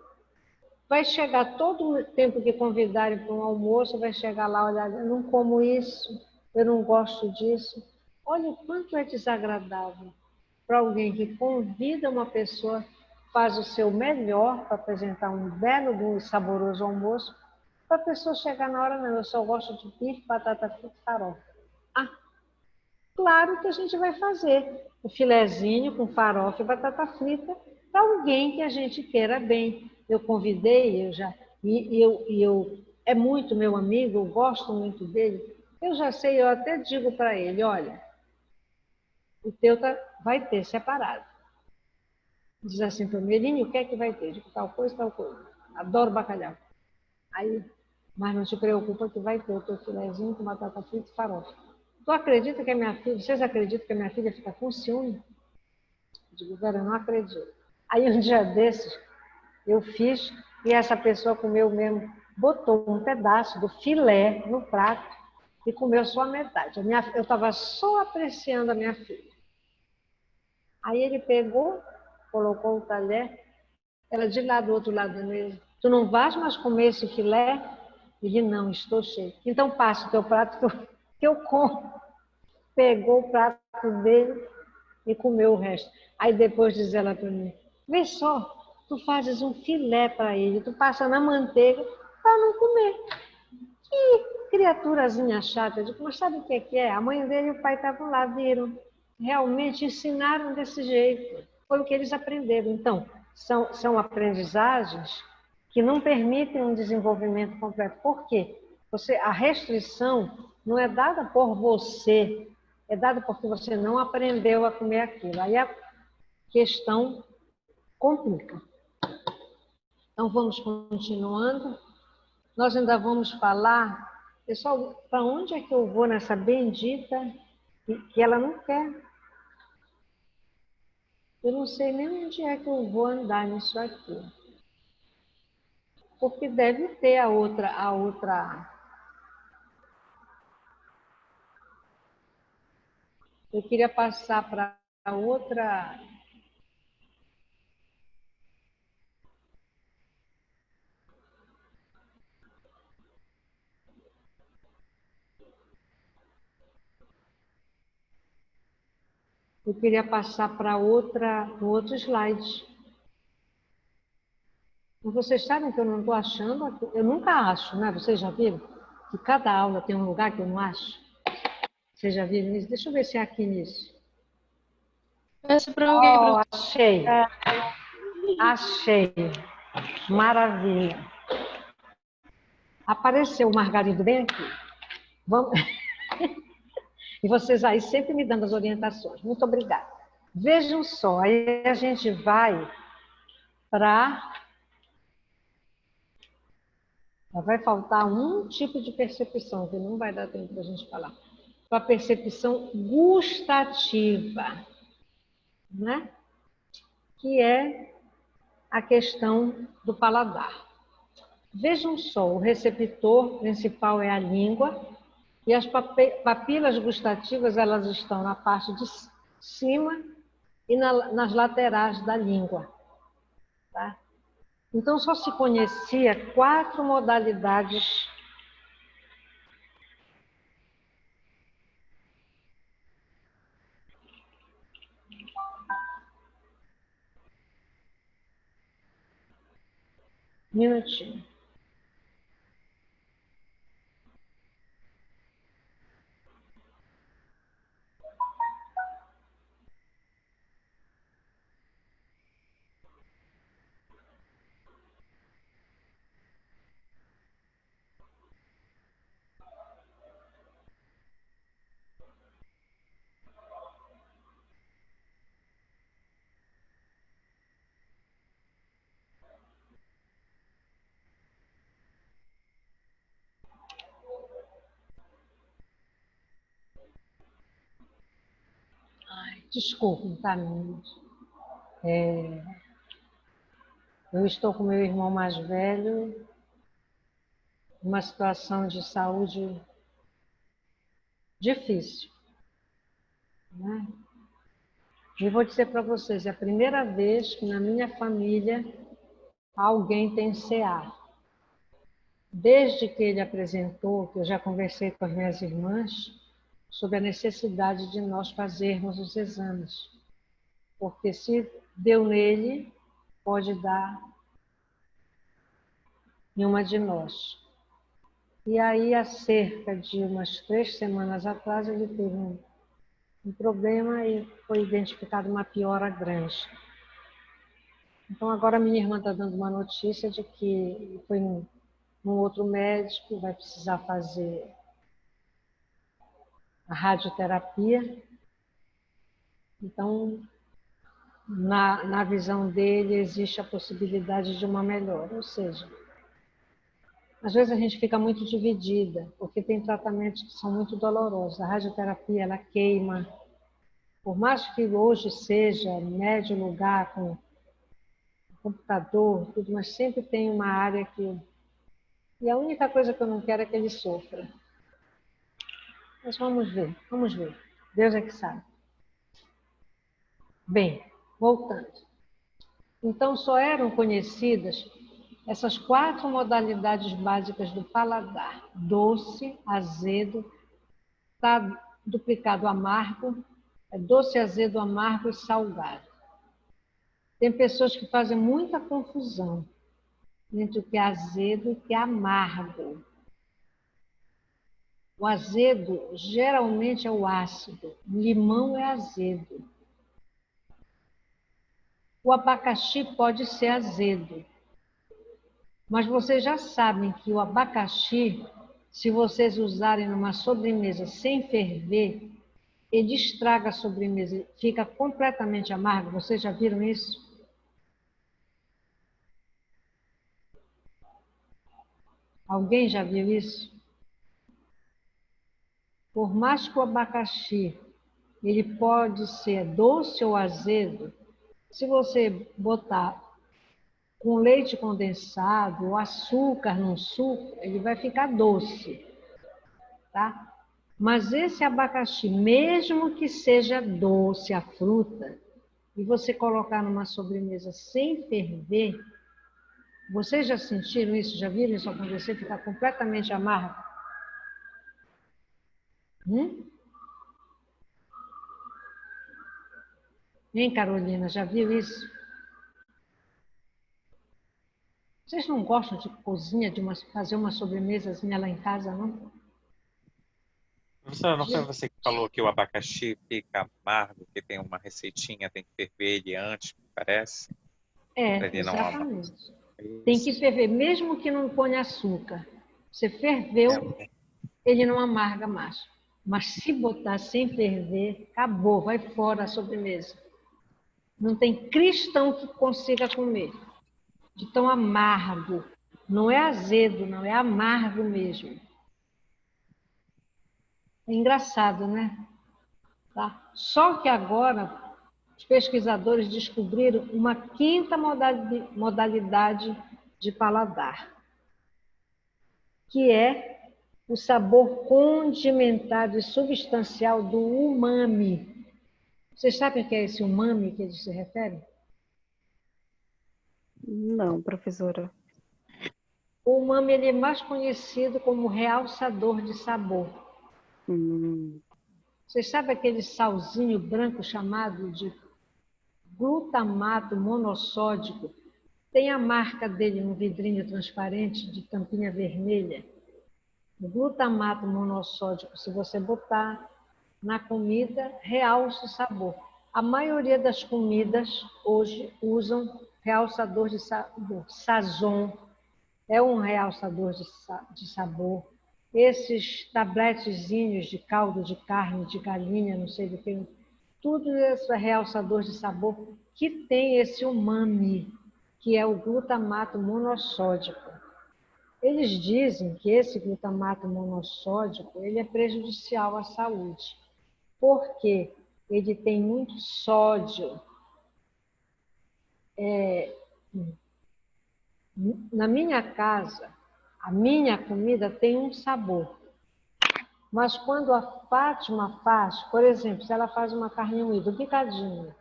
Vai chegar todo o tempo que convidarem para um almoço, vai chegar lá, olhar, eu não como isso, eu não gosto disso. Olha o quanto é desagradável para alguém que convida uma pessoa, faz o seu melhor para apresentar um belo e saboroso almoço, para a pessoa chegar na hora, não, eu só gosto de bife, batata frita e farofa. Ah, claro que a gente vai fazer o filezinho com farofa e batata frita para alguém que a gente queira bem. Eu convidei, é muito meu amigo, eu gosto muito dele. Eu já sei, eu até digo para ele, olha, o teu vai ter separado. Diz assim para mim, Eline, o que é que vai ter? Eu digo, tal coisa, tal coisa. Adoro bacalhau. Aí, mas não te preocupa que vai ter o teu filezinho com batata frita e farofa. Tu acredita que a minha filha, vocês acreditam que a minha filha fica com ciúme? Eu digo, Vera, eu não acredito. Aí um dia desses, eu fiz e essa pessoa comeu mesmo, botou um pedaço do filé no prato e comeu só a metade. Eu estava só apreciando a minha filha. Aí ele pegou, colocou o talher, ela de lá do outro lado da mesa, tu não vais mais comer esse filé? Ele, não, estou cheio. Então passa o teu prato que eu como. Pegou o prato dele e comeu o resto. Aí depois diz ela para mim, vê só, tu fazes um filé para ele, tu passa na manteiga para não comer. Que criaturazinha chata. Eu digo, mas sabe o que é? A mãe dele e o pai estavam lá, viram. Realmente ensinaram desse jeito. Foi o que eles aprenderam. Então, são aprendizagens que não permitem um desenvolvimento completo. Por quê? A restrição não é dada por você, é dada porque você não aprendeu a comer aquilo. Aí a questão complica. Então, vamos continuando. Nós ainda vamos falar, pessoal, para onde é que eu vou nessa bendita que ela não quer? Eu não sei nem onde é que eu vou andar nisso aqui. Porque deve ter a outra. Eu queria passar para a outra. Eu queria passar para outro slide. Mas vocês sabem que eu não estou achando aqui. Eu nunca acho, né? Vocês já viram? Que cada aula tem um lugar que eu não acho. Vocês já viram isso? Deixa eu ver se é aqui nisso. Peço para alguém. Achei. Achei. Maravilha. Apareceu o Margarido bem aqui. Vamos... E vocês aí sempre me dando as orientações. Muito obrigada. Vejam só, aí a gente vai para... Vai faltar um tipo de percepção, que não vai dar tempo para a gente falar. Para a percepção gustativa. né? Que é a questão do paladar. Vejam só, o receptor principal é a língua e as papilas gustativas, elas estão na parte de cima e nas laterais da língua, tá? Então, só se conhecia 4 modalidades minutinho. Desculpem, tá, meninos? Eu estou com meu irmão mais velho, numa situação de saúde difícil, né? E vou dizer para vocês, é a primeira vez que na minha família alguém tem CA. Desde que ele apresentou, que eu já conversei com as minhas irmãs, sobre a necessidade de nós fazermos os exames. Porque se deu nele, pode dar em uma de nós. E aí, há cerca de umas 3 semanas atrás, ele teve um problema e foi identificada uma piora grande. Então, agora minha irmã está dando uma notícia de que foi num outro médico, vai precisar fazer a radioterapia. Então, na visão dele, existe a possibilidade de uma melhora. Ou seja, às vezes a gente fica muito dividida, porque tem tratamentos que são muito dolorosos. A radioterapia, ela queima. Por mais que hoje seja médio lugar, com computador, tudo, mas sempre tem uma área que... E a única coisa que eu não quero é que ele sofra. Mas vamos ver, vamos ver. Deus é que sabe. Bem, voltando. Então, só eram conhecidas essas 4 modalidades básicas do paladar: doce, azedo, tá duplicado amargo, doce, azedo, amargo e salgado. Tem pessoas que fazem muita confusão entre o que é azedo e o que é amargo. O azedo geralmente é o ácido, o limão é azedo. O abacaxi pode ser azedo. Mas vocês já sabem que o abacaxi, se vocês usarem numa sobremesa sem ferver, ele estraga a sobremesa, fica completamente amargo. Vocês já viram isso? Alguém já viu isso? Por mais que o abacaxi, ele pode ser doce ou azedo, se você botar com leite condensado ou açúcar no suco, ele vai ficar doce, tá? Mas esse abacaxi, mesmo que seja doce a fruta, e você colocar numa sobremesa sem ferver, vocês já sentiram isso? Já viram isso acontecer? Ficar completamente amargo? Hein, Carolina, já viu isso? Vocês não gostam de cozinha, de fazer uma sobremesazinha lá em casa, não? Professora, não foi você que falou que o abacaxi fica amargo, que tem uma receitinha, tem que ferver ele antes, parece? Pra ele não Exatamente. Tem que ferver, mesmo que não ponha açúcar. Você ferveu, ele não amarga mais. Mas se botar sem ferver, acabou, vai fora a sobremesa. Não tem cristão que consiga comer de tão amargo. Não é azedo, não, é amargo mesmo. É engraçado, né? Tá? Só que agora os pesquisadores descobriram uma quinta modalidade de paladar, que é o sabor condimentado e substancial do umami. Vocês sabem o que é esse umami que eles se referem? Não, professora. O umami ele é mais conhecido como realçador de sabor. Vocês sabem aquele salzinho branco chamado de glutamato monossódico? Tem a marca dele no vidrinho transparente de tampinha vermelha. O glutamato monossódico, se você botar na comida, realça o sabor. A maioria das comidas hoje usam realçador de sabor. Sazon é um realçador de sabor. Esses tabletezinhos de caldo de carne, de galinha, não sei do que, tudo isso é realçador de sabor que tem esse umami, que é o glutamato monossódico. Eles dizem que esse glutamato monossódico ele é prejudicial à saúde, porque ele tem muito sódio. Na minha casa, a minha comida tem um sabor. Mas quando a Fátima faz, por exemplo, se ela faz uma carne moída, um picadinho,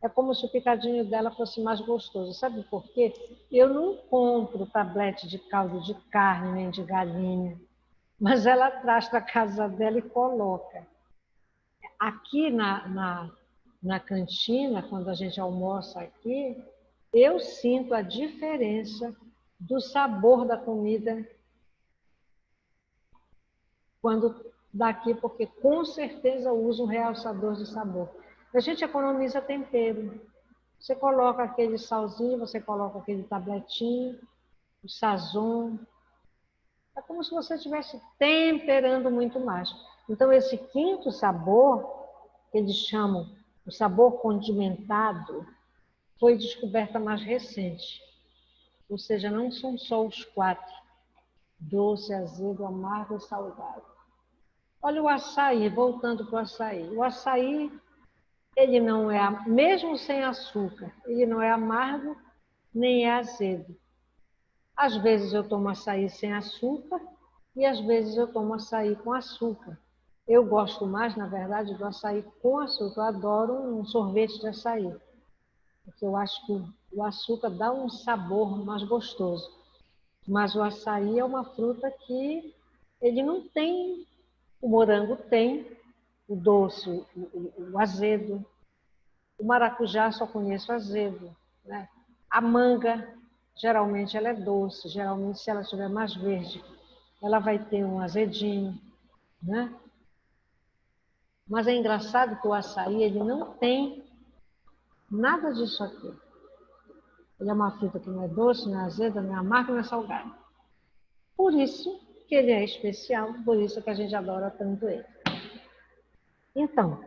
é como se o picadinho dela fosse mais gostoso. Sabe por quê? Eu não compro tablete de caldo de carne nem de galinha, mas ela traz para a casa dela e coloca. Aqui na cantina, quando a gente almoça aqui, eu sinto a diferença do sabor da comida quando daqui, porque com certeza usa um realçador de sabor. A gente economiza tempero. Você coloca aquele salzinho, você coloca aquele tabletinho, o sazon. É como se você estivesse temperando muito mais. Então, esse quinto sabor, que eles chamam o sabor condimentado, foi descoberta mais recente. Ou seja, não são só os 4. Doce, azedo, amargo e salgado. Olha o açaí, voltando para o açaí. O açaí, ele não é, mesmo sem açúcar, ele não é amargo, nem é azedo. Às vezes eu tomo açaí sem açúcar e às vezes eu tomo açaí com açúcar. Eu gosto mais, na verdade, do açaí com açúcar. Eu adoro um sorvete de açaí, porque eu acho que o açúcar dá um sabor mais gostoso. Mas o açaí é uma fruta que ele não tem, o morango tem, o doce, o azedo. O maracujá só conheço azedo, né? A manga, geralmente ela é doce, geralmente se ela estiver mais verde, ela vai ter um azedinho, né? Mas é engraçado que o açaí ele não tem nada disso aqui. Ele é uma fruta que não é doce, não é azeda, não é amarga, não é salgada. Por isso que ele é especial, por isso que a gente adora tanto ele. Então,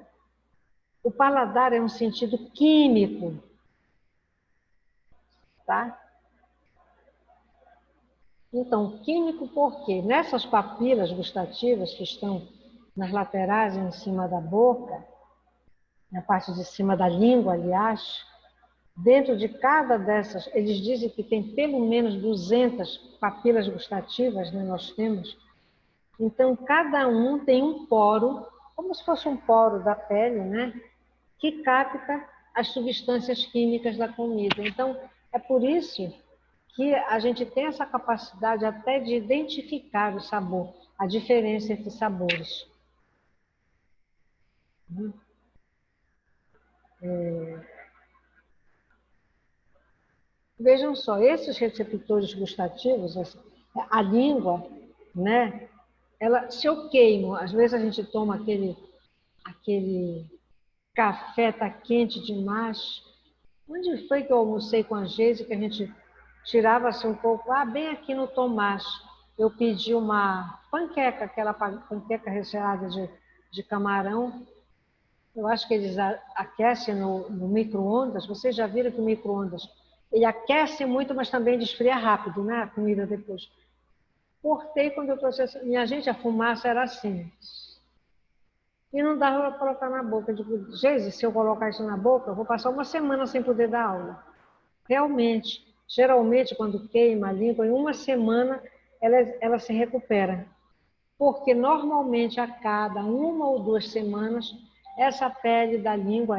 o paladar é um sentido químico, tá? Então, químico por quê? Nessas papilas gustativas que estão nas laterais em cima da boca, na parte de cima da língua, aliás, dentro de cada dessas, eles dizem que tem pelo menos 200 papilas gustativas, né, nós temos. Então, cada um tem um poro, como se fosse um poro da pele, né, que capta as substâncias químicas da comida. Então, é por isso que a gente tem essa capacidade até de identificar o sabor, a diferença entre sabores. Vejam só, esses receptores gustativos, a língua, né? Ela, se eu queimo, às vezes a gente toma aquele café tá quente demais. Onde foi que eu almocei com a Geise que a gente tirava-se um pouco? Ah, bem aqui no Tomás. Eu pedi uma panqueca, aquela panqueca recheada de camarão. Eu acho que eles aquecem no micro-ondas. Vocês já viram que o micro-ondas ele aquece muito, mas também ele esfria rápido, né? A comida depois. Cortei quando eu trouxe. Minha gente, a fumaça era assim. E não dava para colocar na boca. Eu digo, Jesus, se eu colocar isso na boca, eu vou passar uma semana sem poder dar aula. Realmente, geralmente, quando queima a língua, em uma semana ela se recupera. Porque normalmente a cada 1 ou 2 semanas, essa pele da língua,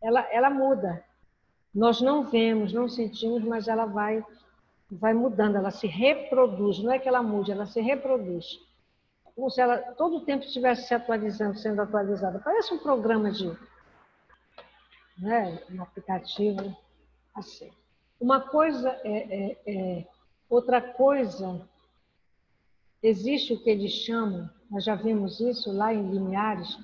ela muda. Nós não vemos, não sentimos, mas ela vai mudando, ela se reproduz. Não é que ela mude, ela se reproduz. Como se ela todo o tempo estivesse se atualizando, sendo atualizada. Parece um programa um aplicativo, assim. Uma coisa outra coisa, existe o que eles chamam, nós já vimos isso lá em Limiares,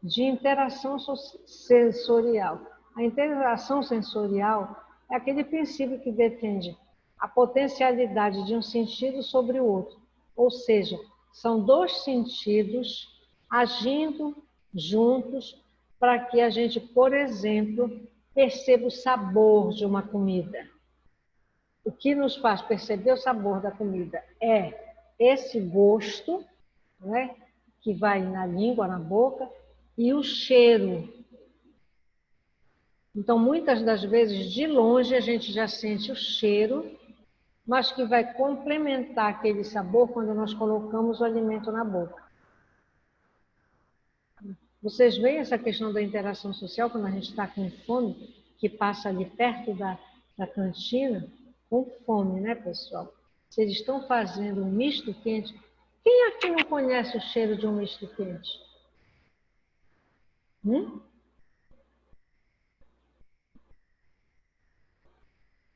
de interação sensorial. A interação sensorial é aquele princípio que defende a potencialidade de um sentido sobre o outro. Ou seja, são 2 sentidos agindo juntos para que a gente, por exemplo, perceba o sabor de uma comida. O que nos faz perceber o sabor da comida é esse gosto, né, que vai na língua, na boca, e o cheiro. Então, muitas das vezes, de longe, a gente já sente o cheiro, mas que vai complementar aquele sabor quando nós colocamos o alimento na boca. Vocês veem essa questão da interação social, quando a gente está com fome, que passa ali perto da cantina, com fome, né, pessoal? Se eles estão fazendo um misto quente, quem aqui não conhece o cheiro de um misto quente?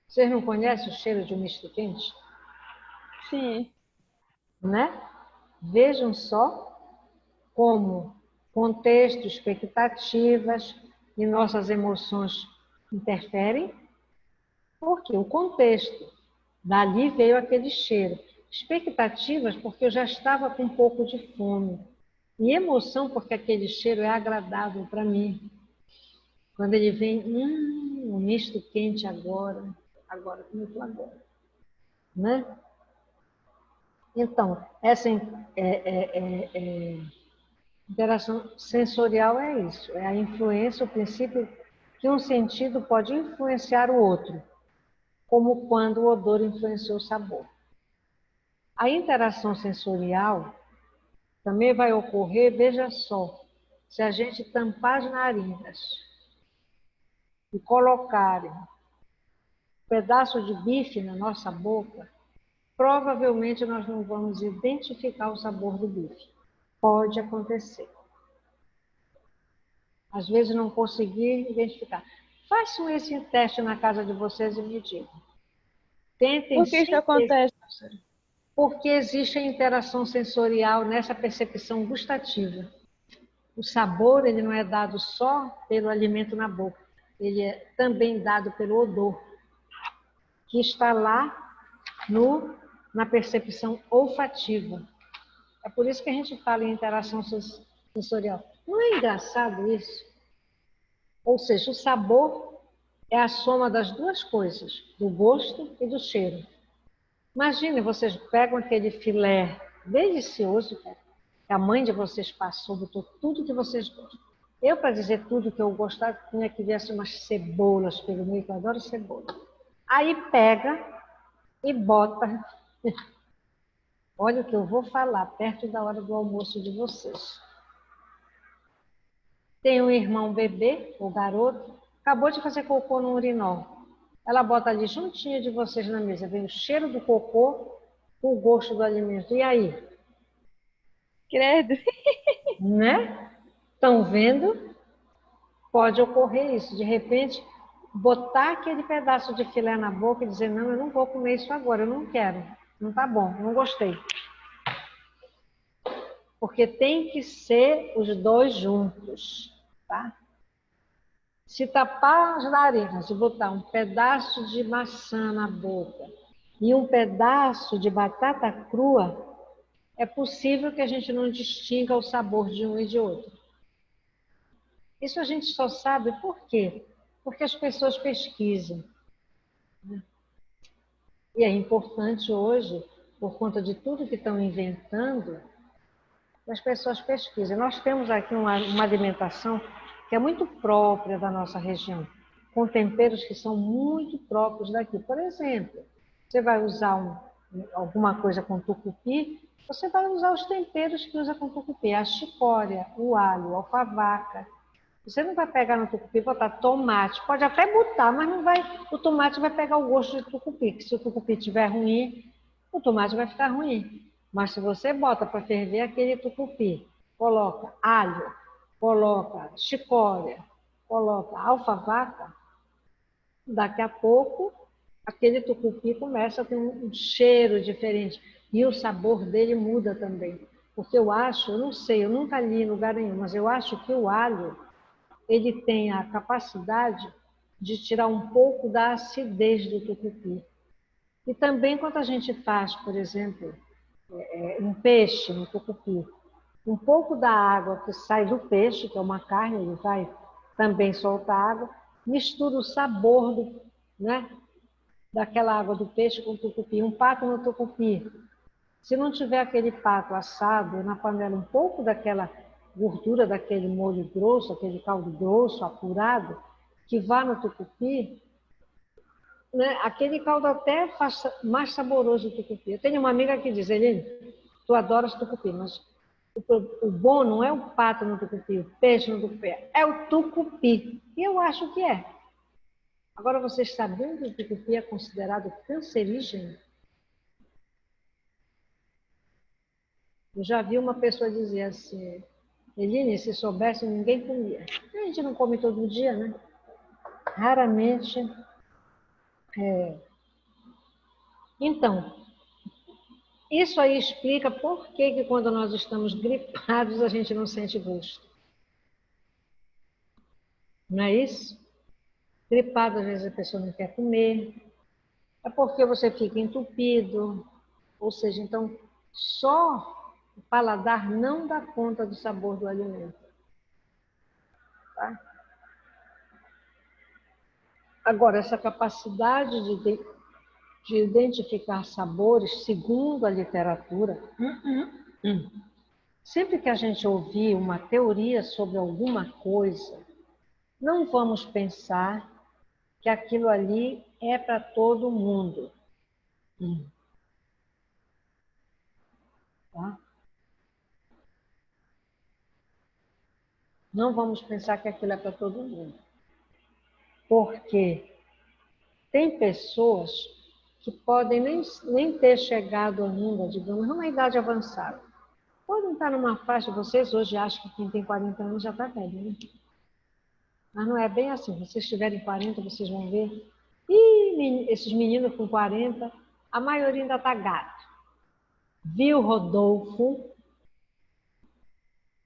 Vocês não conhecem o cheiro de um misto quente? Sim. Né? Vejam só como contexto, expectativas e nossas emoções interferem, porque o contexto, dali veio aquele cheiro. Expectativas, porque eu já estava com um pouco de fome. E emoção, porque aquele cheiro é agradável para mim. Quando ele vem, um misto quente agora, como eu estou agora. Né? Então, essa interação sensorial é isso, é a influência, o princípio que um sentido pode influenciar o outro, como quando o odor influenciou o sabor. A interação sensorial também vai ocorrer, veja só, se a gente tampar as narinas e colocarem um pedaço de bife na nossa boca, provavelmente nós não vamos identificar o sabor do bife. Pode acontecer. Às vezes não conseguir identificar. Façam esse teste na casa de vocês e me digam. Tentem Por que isso acontece, professora? Porque existe a interação sensorial nessa percepção gustativa. O sabor, ele não é dado só pelo alimento na boca, ele é também dado pelo odor, que está lá na percepção olfativa. É por isso que a gente fala em interação sensorial. Não é engraçado isso? Ou seja, o sabor é a soma das 2 coisas, do gosto e do cheiro. Imagine, vocês pegam aquele filé delicioso, que a mãe de vocês passou, botou tudo que vocês gostam. Eu, para dizer tudo que eu gostava, tinha que ver umas cebolas pelo meio, que eu adoro cebola. Aí pega e bota. Olha o que eu vou falar, perto da hora do almoço de vocês. Tem um irmão bebê, o garoto, acabou de fazer cocô no urinol. Ela bota ali juntinho de vocês na mesa, vem o cheiro do cocô com o gosto do alimento. E aí? Credo. Né? Estão vendo? Pode ocorrer isso. De repente, botar aquele pedaço de filé na boca e dizer, não, eu não vou comer isso agora, eu não quero. Não tá bom, não gostei. Porque tem que ser os 2 juntos, tá? Se tapar as narinas e botar um pedaço de maçã na boca e um pedaço de batata crua, é possível que a gente não distinga o sabor de um e de outro. Isso a gente só sabe por quê? Porque as pessoas pesquisam. E é importante hoje, por conta de tudo que estão inventando, as pessoas pesquisem. Nós temos aqui uma alimentação que é muito própria da nossa região, com temperos que são muito próprios daqui. Por exemplo, você vai usar alguma coisa com tucupi, você vai usar os temperos que usa com tucupi, a chicória, o alho, a alfavaca. Você não vai pegar no tucupi e botar tomate, pode até botar, mas não vai, o tomate vai pegar o gosto de tucupi, que se o tucupi estiver ruim, o tomate vai ficar ruim. Mas se você bota para ferver aquele tucupi, coloca alho, coloca chicória, coloca alfavaca, daqui a pouco aquele tucupi começa a ter um cheiro diferente. E o sabor dele muda também. Porque eu acho, eu não sei, eu nunca li em lugar nenhum, mas eu acho que o alho, ele tem a capacidade de tirar um pouco da acidez do tucupi. E também quando a gente faz, por exemplo, um peixe no tucupi, um pouco da água que sai do peixe, que é uma carne, ele vai também soltar água, mistura o sabor daquela água do peixe com o tucupi, um pato no tucupi. Se não tiver aquele pato assado na panela, um pouco daquela gordura, daquele molho grosso, aquele caldo grosso, apurado, que vá no tucupi, né? Aquele caldo até faz mais saboroso do tucupi. Eu tenho uma amiga que diz, Eline, tu adoras tucupi, mas o bom não é o pato no tucupi, o peixe no tucupi, é o tucupi. E eu acho que é. Agora, vocês sabiam que o tucupi é considerado cancerígeno? Eu já vi uma pessoa dizer assim, Eline, se soubesse, ninguém comia. A gente não come todo dia, né? Raramente. Então, isso aí explica por que quando nós estamos gripados, a gente não sente gosto. Não é isso? Gripado, às vezes a pessoa não quer comer. É porque você fica entupido. Ou seja, então, só o paladar não dá conta do sabor do alimento. Tá? Agora, essa capacidade de identificar sabores, segundo a literatura, sempre que a gente ouvir uma teoria sobre alguma coisa, não vamos pensar que aquilo ali é para todo mundo. Tá? Não vamos pensar que aquilo é para todo mundo. Porque tem pessoas que podem nem ter chegado ainda, digamos, numa idade avançada. Podem estar numa faixa, vocês hoje acham que quem tem 40 anos já está velho, né? Mas não é bem assim. Se vocês tiverem 40, vocês vão ver. E esses meninos com 40, a maioria ainda está gato. Viu, Rodolfo?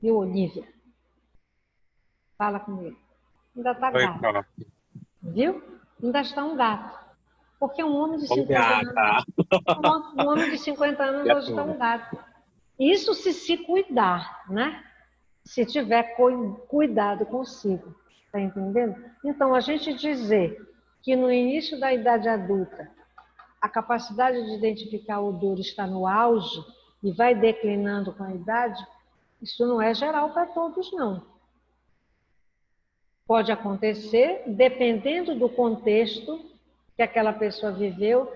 Viu, Olivia? Fala comigo. Ainda está gato. Viu? Ainda está um gato. Porque um homem de 50 anos... Um homem de 50 anos hoje está um gato. Isso se cuidar, né? Se tiver cuidado consigo. Está entendendo? Então, a gente dizer que no início da idade adulta, a capacidade de identificar odor está no auge e vai declinando com a idade, isso não é geral para todos, não. Pode acontecer, dependendo do contexto que aquela pessoa viveu,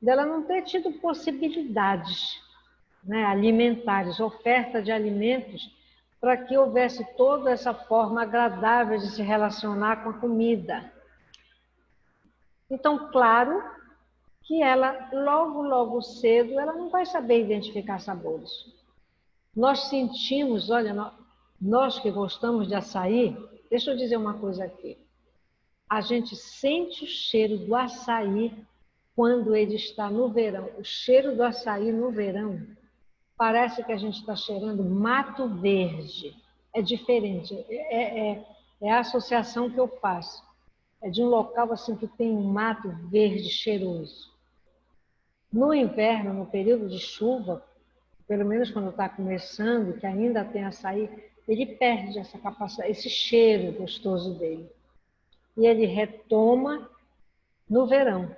dela não ter tido possibilidades, né, alimentares, oferta de alimentos, para que houvesse toda essa forma agradável de se relacionar com a comida. Então, claro que ela, logo cedo, ela não vai saber identificar sabores. Nós sentimos, olha, nós que gostamos de açaí, deixa eu dizer uma coisa aqui. A gente sente o cheiro do açaí quando ele está no verão. O cheiro do açaí no verão parece que a gente está cheirando mato verde. É diferente. É a associação que eu faço. É de um local assim que tem um mato verde cheiroso. No inverno, no período de chuva, pelo menos quando está começando, que ainda tem açaí, ele perde essa capacidade, esse cheiro gostoso dele. E ele retoma no verão.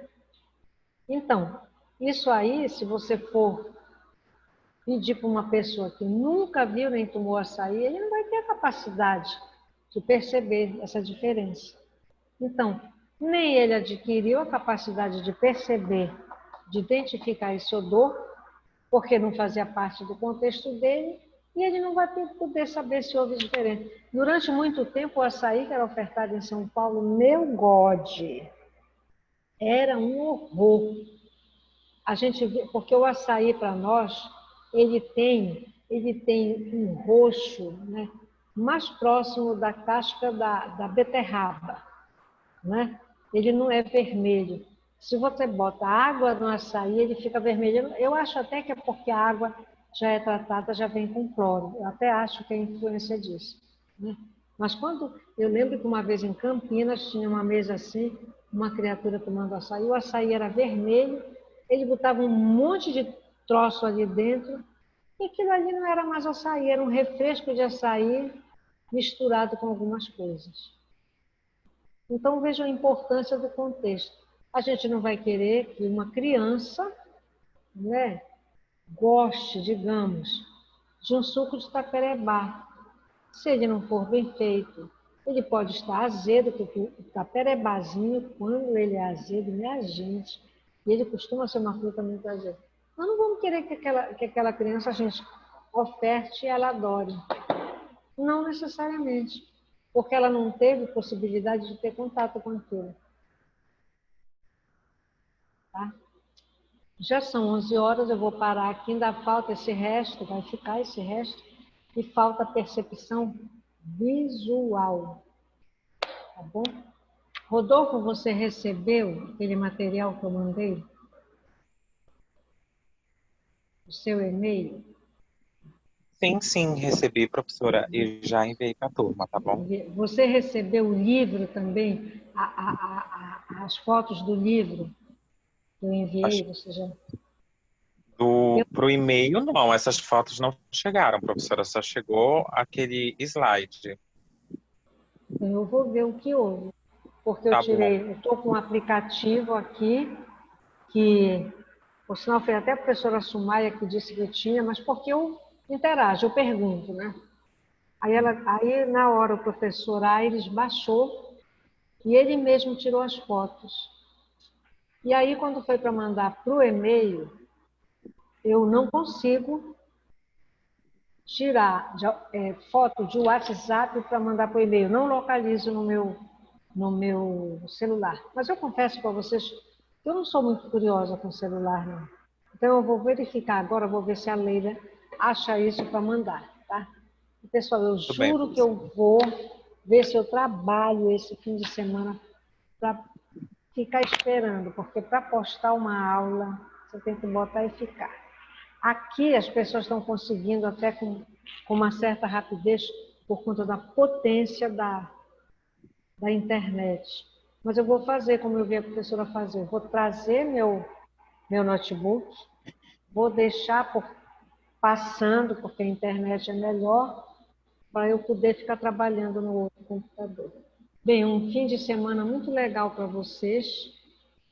Então, isso aí, se você for pedir para uma pessoa que nunca viu nem tomou açaí, ele não vai ter a capacidade de perceber essa diferença. Então, nem ele adquiriu a capacidade de perceber, de identificar esse odor, porque não fazia parte do contexto dele, e ele não vai poder saber se houve diferença. Durante muito tempo, o açaí que era ofertado em São Paulo, meu God, era um horror. A gente vê, porque o açaí para nós, ele tem um roxo, né, mais próximo da casca da beterraba, né? Ele não é vermelho. Se você bota água no açaí, ele fica vermelho. Eu acho até que é porque a água já é tratada, já vem com cloro. Eu até acho que é influência disso, né? Mas quando eu lembro que uma vez em Campinas tinha uma mesa assim, uma criatura tomando açaí, o açaí era vermelho, ele botava um monte de troço ali dentro, e aquilo ali não era mais açaí, era um refresco de açaí misturado com algumas coisas. Então veja a importância do contexto. A gente não vai querer que uma criança, né, goste, digamos, de um suco de taperebá. Se ele não for bem feito, ele pode estar azedo, porque o taperebazinho, quando ele é azedo, minha gente, e ele costuma ser uma fruta muito azeda. Nós não vamos querer que aquela criança a gente oferte e ela adore. Não necessariamente, porque ela não teve possibilidade de ter contato com aquilo. Tá? Já são 11 horas, eu vou parar aqui, ainda falta esse resto, vai ficar esse resto, e falta percepção visual. Tá bom? Rodolfo, você recebeu aquele material que eu mandei? O seu e-mail? Sim, recebi, professora, e já enviei para a turma, tá bom? Você recebeu o livro também? As fotos do livro que eu enviei? Você já... Para o e-mail, não, essas fotos não chegaram, professora, só chegou aquele slide. Eu vou ver o que houve, porque eu Tá tirei, bom. eu estou com um aplicativo aqui, que, por sinal, foi até a professora Sumaia que disse que eu tinha, mas porque eu interajo, eu pergunto, né? Aí na hora, o professor Aires baixou e ele mesmo tirou as fotos. E aí, quando foi para mandar para o e-mail, eu não consigo tirar foto de WhatsApp para mandar para o e-mail. Não localizo no meu celular. Mas eu confesso para vocês que eu não sou muito curiosa com celular, não. Então, eu vou verificar agora, vou ver se a Leila acha isso para mandar, tá? E, pessoal, eu juro que eu vou ver se eu trabalho esse fim de semana para ficar esperando, porque para postar uma aula, você tem que botar e ficar. Aqui as pessoas estão conseguindo até com uma certa rapidez por conta da potência da internet. Mas eu vou fazer como eu vi a professora fazer. Eu vou trazer meu notebook, vou deixar passando, porque a internet é melhor, para eu poder ficar trabalhando no outro computador. Bem, um fim de semana muito legal para vocês,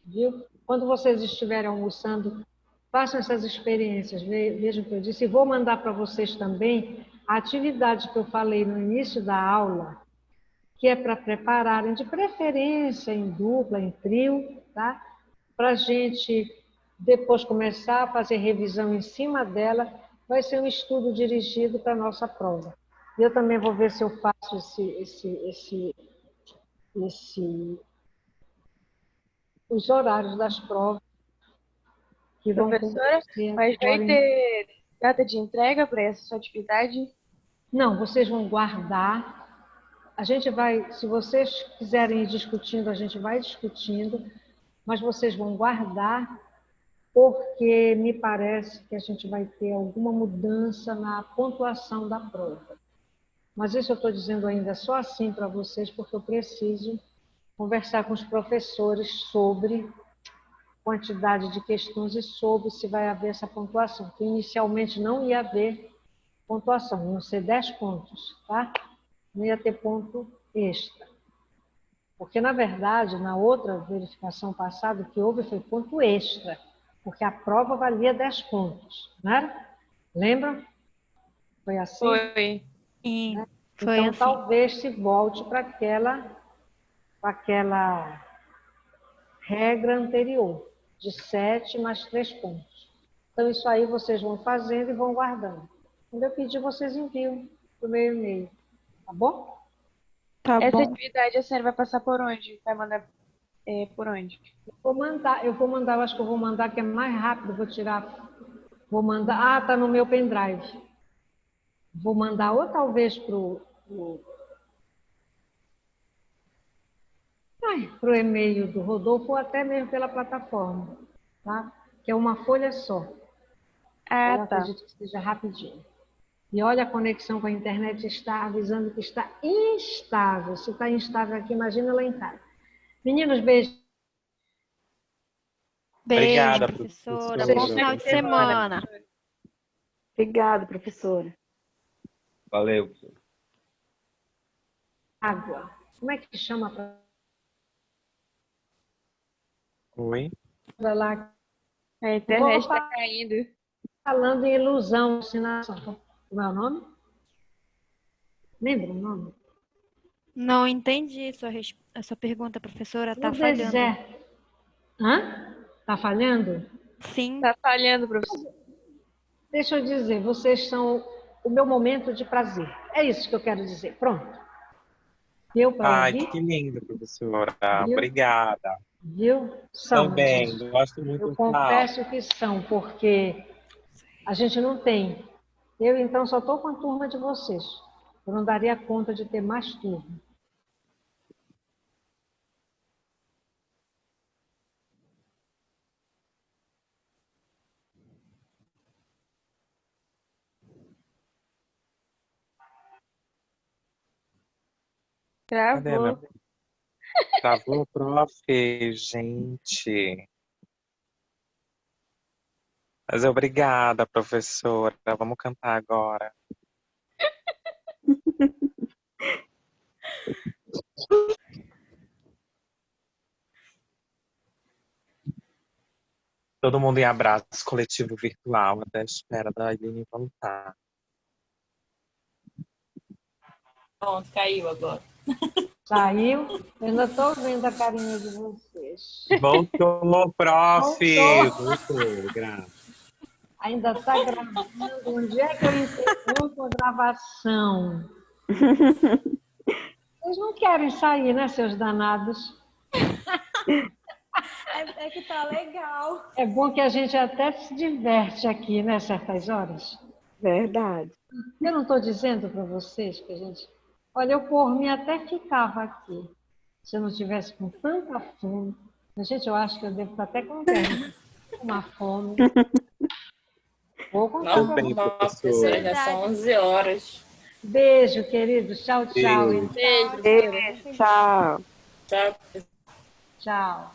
viu? Quando vocês estiverem almoçando, façam essas experiências, vejam o que eu disse. E vou mandar para vocês também a atividade que eu falei no início da aula, que é para prepararem, de preferência em dupla, em trio, tá? Para a gente depois começar a fazer revisão em cima dela, vai ser um estudo dirigido para a nossa prova. E eu também vou ver se eu faço os horários das provas que vão Professora, acontecer mas agora vai ter data de entrega para essa sua atividade? Não, vocês vão guardar. A gente vai, se vocês quiserem ir discutindo, a gente vai discutindo, mas vocês vão guardar, porque me parece que a gente vai ter alguma mudança na pontuação da prova. Mas isso eu estou dizendo ainda só assim para vocês, porque eu preciso conversar com os professores sobre quantidade de questões e sobre se vai haver essa pontuação, que inicialmente não ia haver pontuação, iam ser 10 pontos, tá? Não ia ter ponto extra. Porque, na verdade, na outra verificação passada, o que houve foi ponto extra, porque a prova valia 10 pontos, não era? Lembra? Foi assim? Foi. Sim, foi Então, assim. talvez se volte para aquela regra anterior, de 7 mais 3 pontos. Então, isso aí vocês vão fazendo e vão guardando. Quando eu pedir, vocês enviam para o meu e-mail. Tá bom? Tá Essa bom. atividade a senhora vai passar por onde? Vai mandar por onde? Eu vou mandar, eu acho que eu vou mandar que é mais rápido, vou tirar. Vou mandar. Ah, tá no meu pendrive. Vou mandar ou talvez pro e-mail do Rodolfo ou até mesmo pela plataforma, tá? Que é uma folha só. Eu Ah, tá. acredito que seja rapidinho. E olha, a conexão com a internet está avisando que está instável. Se está instável aqui, imagina lá em casa. Meninos, beijo. Beijo, Obrigada, professora. professora. Bom final de semana. Obrigada, professora. Valeu. Água. Como é que chama Oi? para lá? A internet está caindo. Falando em ilusão, alucinação. Como é o nome? Lembra o nome? Não entendi a sua pergunta, professora. Tá No falhando. deserto. Hã? Tá falhando? Sim, Tá falhando, professor. Deixa eu dizer, vocês são o meu momento de prazer. É isso que eu quero dizer. Pronto. Deu para Ai, ouvir? que lindo, professora. Viu? Obrigada. Viu? São Também, disso. gosto muito Eu do final. confesso que são, porque a gente não tem. Eu, então, só estou com a turma de vocês. Eu não daria conta de ter mais turma. Cadê Travou. meu? Travou, prof, gente. Mas obrigada, professora. Vamos cantar agora. Todo mundo em abraço coletivo virtual até a espera da Aline voltar. Pronto, caiu agora. Saiu? Eu ainda estou vendo a carinha de vocês. Voltou, prof! Voltou. Voltou, Ainda está gravando. Onde é que eu interrompo a gravação? Vocês não querem sair, né, seus danados? é que tá legal. É bom que a gente até se diverte aqui, né, certas horas. Verdade. Eu não estou dizendo para vocês que a gente... Olha, eu por mim até ficava aqui. Se eu não tivesse com tanta fome. Mas, gente, eu acho que eu devo estar até com uma fome. Vou contar Não, para bem, vocês. professora, já são 11 horas. Beijo, queridos. Tchau, tchau. Beijo. Beijo, professora. Tchau. Tchau, Tchau.